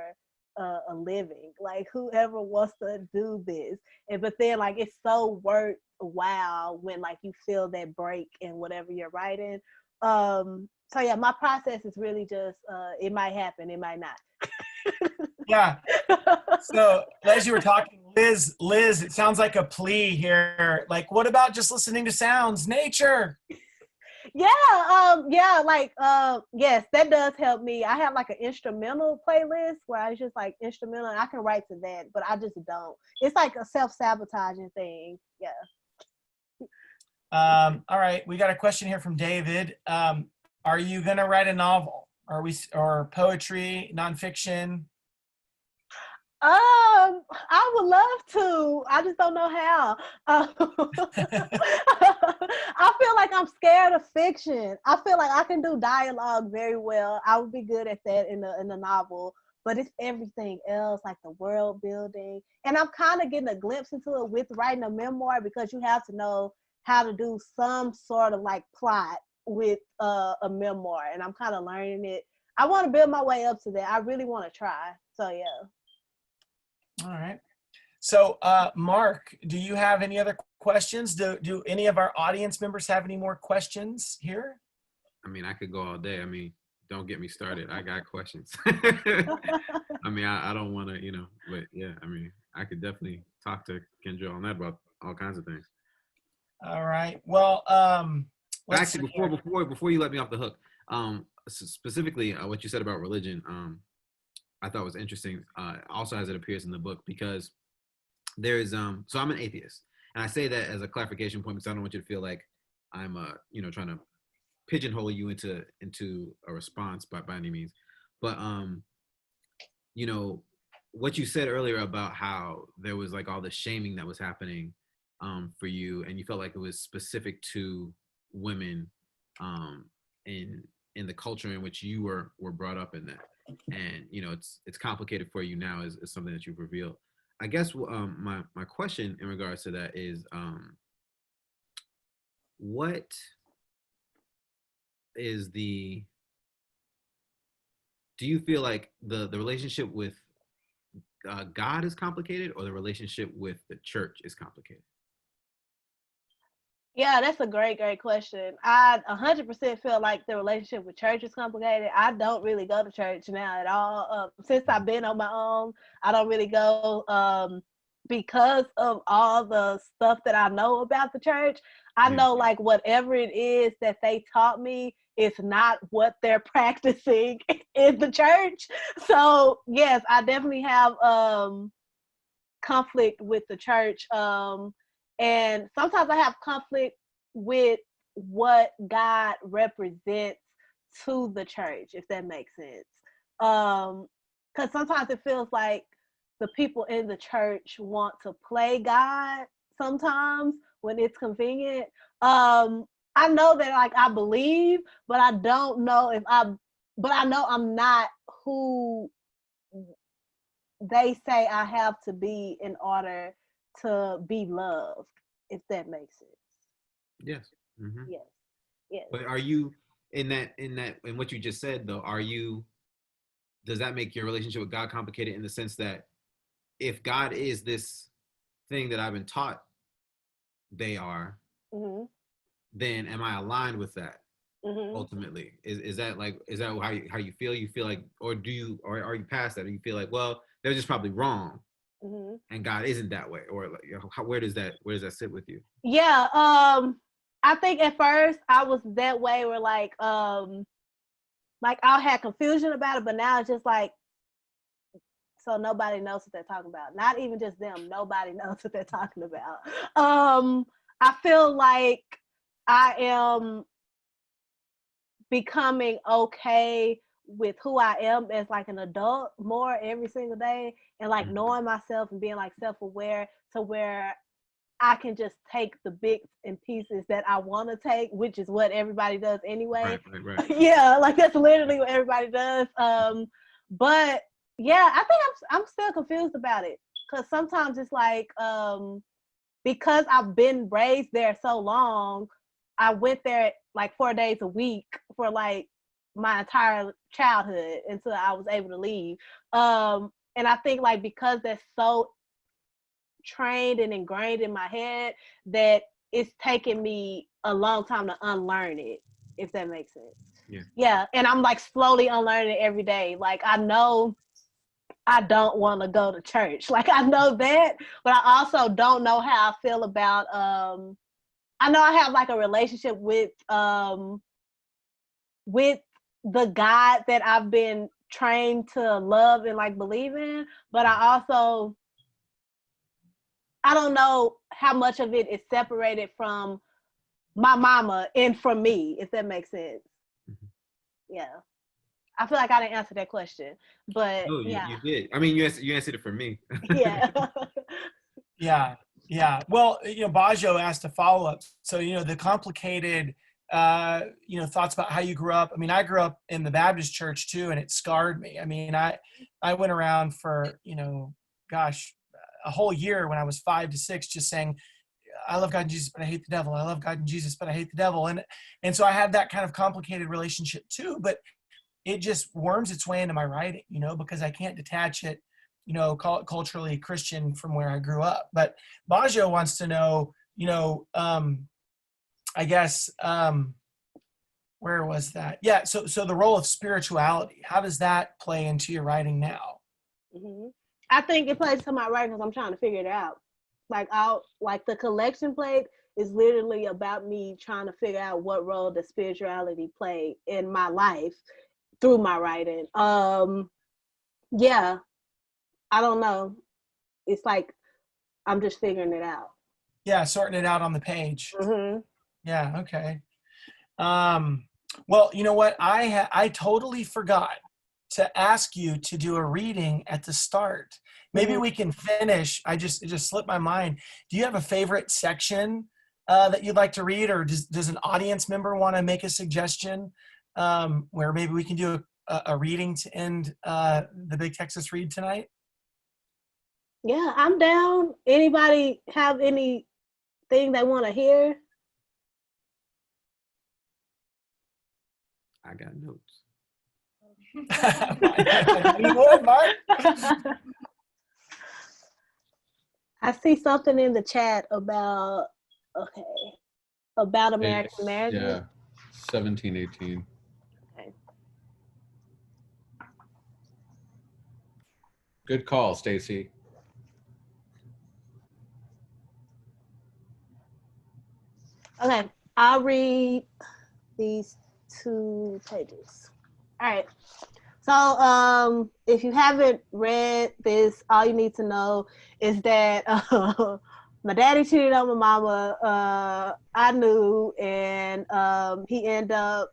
a living, like whoever wants to do this. But then like it's so worthwhile when like you feel that break in whatever you're writing. So yeah, my process is really just it might happen, it might not. Yeah. So as you were talking, Liz, it sounds like a plea here. Like, what about just listening to sounds, nature? Yes, that does help me. I have like an instrumental playlist where I just like instrumental and I can write to that, but I just don't. It's like a self-sabotaging thing. Yeah. All right, we got a question here from David. Are you gonna write a novel? Or poetry, nonfiction? I would love to. I just don't know how. I feel like I'm scared of fiction. I feel like I can do dialogue very well. I would be good at that in the novel. But it's everything else, like the world building. And I'm kind of getting a glimpse into it with writing a memoir, because you have to know how to do some sort of like plot with a memoir. And I'm kind of learning it. I want to build my way up to that. I really want to try. So yeah. All right. So, Mark, do you have any other questions? Do any of our audience members have any more questions here? I mean, I could go all day. I mean, don't get me started. I got questions. I mean, I don't want to, but yeah, I mean, I could definitely talk to Kendra on that about all kinds of things. All right. Well, actually, before you let me off the hook, specifically what you said about religion, I thought was interesting. Also, as it appears in the book, because there is so I'm an atheist, and I say that as a clarification point because I don't want you to feel like I'm trying to pigeonhole you into a response by any means. But what you said earlier about how there was like all the shaming that was happening for you, and you felt like it was specific to women in the culture in which you were brought up in that, and it's complicated for you now is something that you've revealed. I guess my question in regards to that is what is do you feel like the relationship with God is complicated, or the relationship with the church is complicated? Yeah, that's a great question. I 100% feel like the relationship with church is complicated. I don't really go to church now at all. Since I've been on my own, I don't really go because of all the stuff that I know about the church. I know like whatever it is that they taught me, it's not what they're practicing in the church. So yes, I definitely have conflict with the church. And sometimes I have conflict with what God represents to the church, if that makes sense. Because sometimes it feels like the people in the church want to play God sometimes when it's convenient. I know that like I believe, but I don't know but I know I'm not who they say I have to be in order to be loved, if that makes sense. Yes. Mm-hmm. Yes. But are you in what you just said though, does that make your relationship with God complicated in the sense that if God is this thing that I've been taught they are, mm-hmm. then am I aligned with that? Mm-hmm. Ultimately, is that how you feel? You feel like, or are you past that? Or you feel like, well, they're just probably wrong, mm-hmm. and God isn't that way, or like, where does that sit with you? Yeah, I think at first I was that way, where like I had confusion about it, but now it's just like, so nobody knows what they're talking about. Not even just them. Nobody knows what they're talking about. I feel like I am becoming okay with who I am as like an adult more every single day, and like knowing myself and being like self-aware to where I can just take the bits and pieces that I want to take, which is what everybody does anyway. Right. Yeah, like that's literally what everybody does. But yeah, I think I'm still confused about it, because sometimes it's like because I've been raised there so long, I went there like 4 days a week for like my entire childhood until I was able to leave. And I think like because that's so trained and ingrained in my head that it's taken me a long time to unlearn it, if that makes sense. Yeah. And I'm like slowly unlearning it every day. Like I know I don't want to go to church. Like I know that, but I also don't know how I feel about I know I have like a relationship with the God that I've been trained to love and like believe in, but I don't know how much of it is separated from my mama and from me, if that makes sense. Mhm. Yeah. I feel like I didn't answer that question, but No, yeah. you did. I mean, you answered it for me. Yeah. Yeah, yeah. Well, Baggio asked a follow-up. So, the complicated, thoughts about how you grew up. I mean, I grew up in the Baptist church too, and it scarred me. I mean, I went around for, gosh, a whole year when I was 5 to 6, just saying, I love God and Jesus, but I hate the devil. I love God and Jesus, but I hate the devil. And so I had that kind of complicated relationship too, but it just worms its way into my writing, because I can't detach it, culturally Christian from where I grew up. But Baggio wants to know, I guess, where was that? Yeah. So the role of spirituality, how does that play into your writing now? Mm-hmm. I think it plays to my writing because I'm trying to figure it out. Like the collection plate is literally about me trying to figure out what role does spirituality play in my life through my writing. Yeah, I don't know. It's like I'm just figuring it out. Yeah, sorting it out on the page. Mm-hmm. Yeah. Okay. Well, you know what? I totally forgot to ask you to do a reading at the start. Maybe we can finish. It just slipped my mind. Do you have a favorite section that you'd like to read, or does an audience member want to make a suggestion where maybe we can do a reading to end the Big Texas Read tonight? Yeah, I'm down. Anybody have anything they want to hear? I got notes. You would, Mark? I see something in the chat about American marriages. Yeah, 1718. Okay. Good call, Stacy. Okay, I'll read these 2 pages. All right. So, if you haven't read this, all you need to know is that my daddy cheated on my mama. I knew, and he ended up.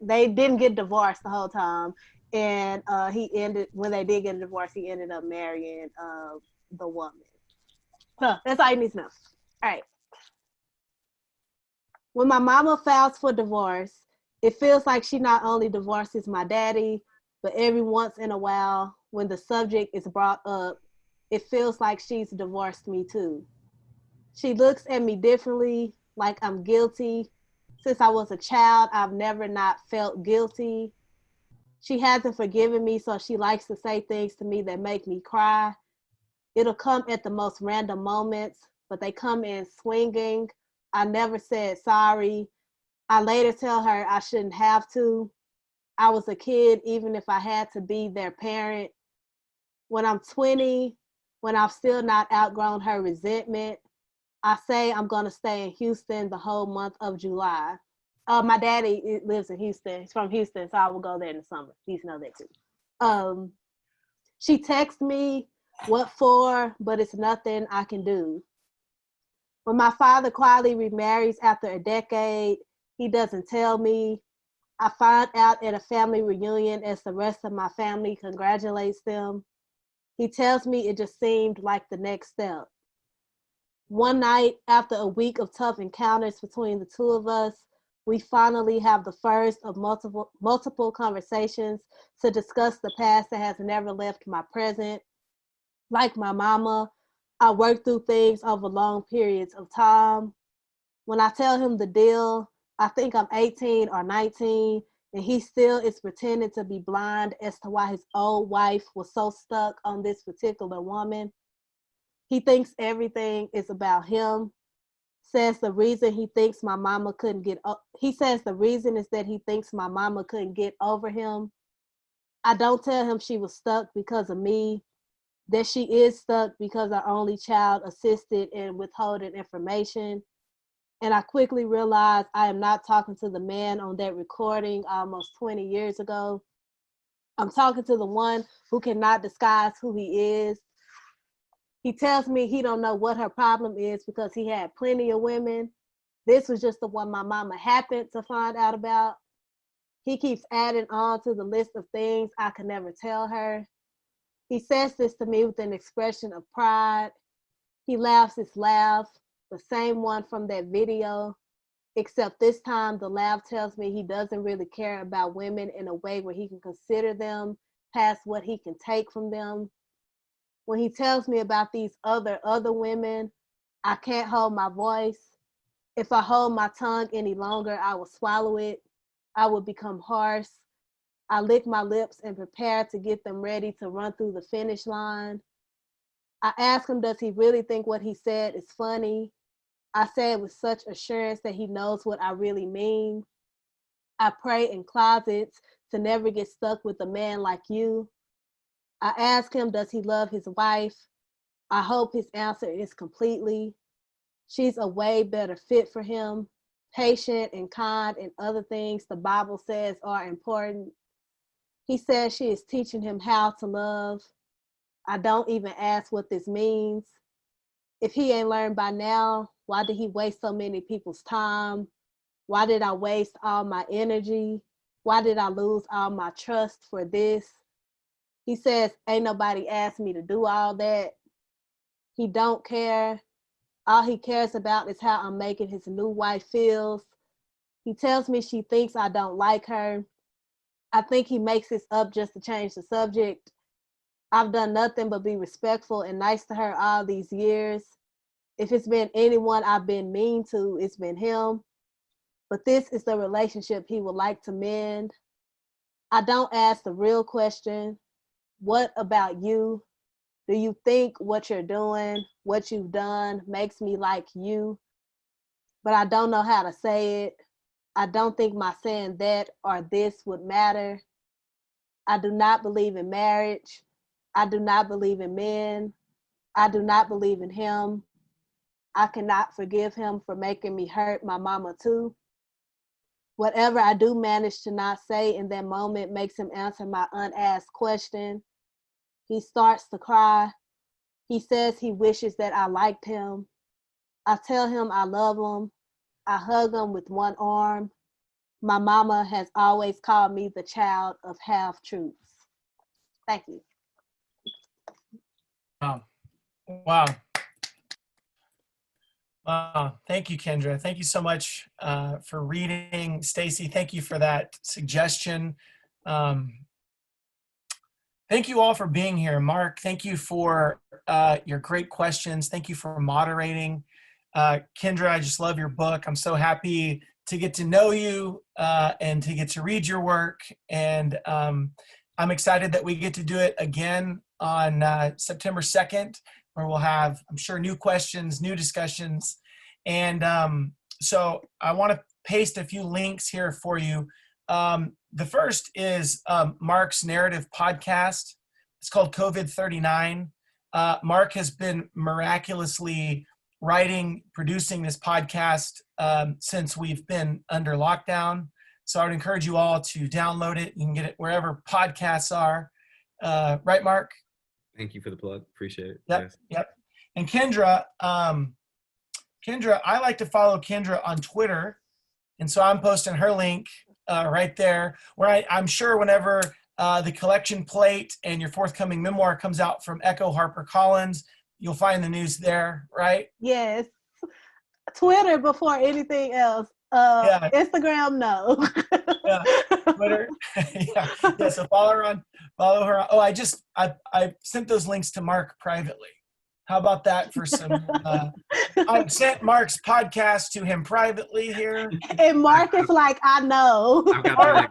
They didn't get divorced the whole time, and when they did get a divorce, he ended up marrying the woman. So that's all you need to know. All right. When my mama files for divorce, it feels like she not only divorces my daddy, but every once in a while, when the subject is brought up, it feels like she's divorced me too. She looks at me differently, like I'm guilty. Since I was a child, I've never not felt guilty. She hasn't forgiven me, so she likes to say things to me that make me cry. It'll come at the most random moments, but they come in swinging. I never said sorry. I later tell her I shouldn't have to. I was a kid, even if I had to be their parent. When I'm 20, when I've still not outgrown her resentment, I say I'm going to stay in Houston the whole month of July. My daddy lives in Houston. He's from Houston, so I will go there in the summer. He's know that too. She texts me, what for, but it's nothing I can do. When my father quietly remarries after a decade, he doesn't tell me. I find out at a family reunion as the rest of my family congratulates them. He tells me it just seemed like the next step. One night, after a week of tough encounters between the two of us, we finally have the first of multiple conversations to discuss the past that has never left my present. Like my mama, I work through things over long periods of time. When I tell him the deal, I think I'm 18 or 19, and he still is pretending to be blind as to why his old wife was so stuck on this particular woman. He thinks everything is about him. Says the reason he thinks my mama couldn't get he says the reason is that he thinks my mama couldn't get over him. I don't tell him she was stuck because of me, that she is stuck because our only child assisted in withholding information. And I quickly realized I am not talking to the man on that recording almost 20 years ago. I'm talking to the one who cannot disguise who he is. He tells me he don't know what her problem is because he had plenty of women. This was just the one my mama happened to find out about. He keeps adding on to the list of things I could never tell her. He says this to me with an expression of pride. He laughs his laugh, the same one from that video, except this time the laugh tells me he doesn't really care about women in a way where he can consider them past what he can take from them. When he tells me about these other women, I can't hold my voice. If I hold my tongue any longer, I will swallow it. I will become harsh. I lick my lips and prepare to get them ready to run through the finish line. I ask him, does he really think what he said is funny? I say it with such assurance that he knows what I really mean. I pray in closets to never get stuck with a man like you. I ask him, does he love his wife? I hope his answer is completely. She's a way better fit for him, patient and kind and other things the Bible says are important. He says she is teaching him how to love. I don't even ask what this means. If he ain't learned by now, why did he waste so many people's time? Why did I waste all my energy? Why did I lose all my trust for this? He says, ain't nobody asked me to do all that. He don't care. All he cares about is how I'm making his new wife feels. He tells me she thinks I don't like her. I think he makes this up just to change the subject. I've done nothing but be respectful and nice to her all these years. If it's been anyone I've been mean to, it's been him. But this is the relationship he would like to mend. I don't ask the real question, what about you? Do you think what you're doing, what you've done makes me like you? But I don't know how to say it. I don't think my saying that or this would matter. I do not believe in marriage. I do not believe in men. I do not believe in him. I cannot forgive him for making me hurt my mama too. Whatever I do manage to not say in that moment makes him answer my unasked question. He starts to cry. He says he wishes that I liked him. I tell him I love him. I hug him with one arm. My mama has always called me the child of half-truths. Thank you. Wow. Thank you, Kendra. Thank you so much for reading. Stacy, thank you for that suggestion. Thank you all for being here. Mark, thank you for your great questions. Thank you for moderating. Kendra, I just love your book. I'm so happy to get to know you and to get to read your work. And I'm excited that we get to do it again on September 2nd, where we'll have, I'm sure, new questions, new discussions. And so I want to paste a few links here for you. The first is Mark's narrative podcast. It's called COVID-39. Mark has been miraculously writing, producing this podcast since we've been under lockdown. So I would encourage you all to download it. You can get it wherever podcasts are. Right, Mark? Thank you for the plug. Appreciate it. Yep, Yes. yep. And Kendra, I like to follow Kendra on Twitter. And so I'm posting her link right there, where I'm sure whenever the collection plate and your forthcoming memoir comes out from Echo HarperCollins, you'll find the news there, right? Yes. Twitter before anything else. Yeah. Instagram, no. Yeah. Twitter. Yeah. So follow her on. Oh, I sent those links to Mark privately. How about that for some? I sent Mark's podcast to him privately here. And Mark is like, I know. I've got the link.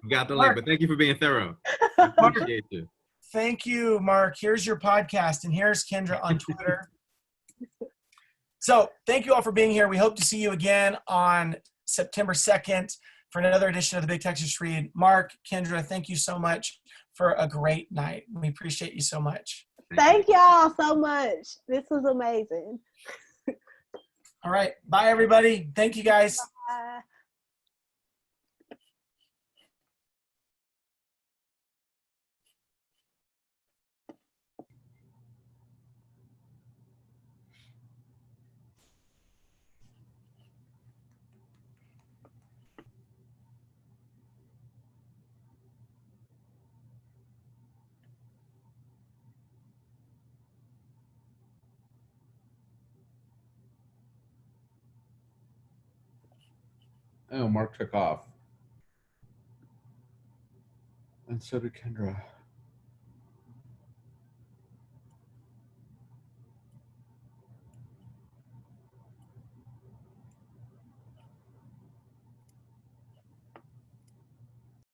I've got the link, but thank you for being thorough. I appreciate you. Thank you, Mark. Here's your podcast, and here's Kendra on Twitter. So thank you all for being here. We hope to see you again on September 2nd for another edition of the Big Texas Read. Mark, Kendra, thank you so much for a great night. We appreciate you so much. Thank y'all so much. This was amazing. All right. Bye, everybody. Thank you, guys. Bye. Oh, Mark took off. And so did Kendra.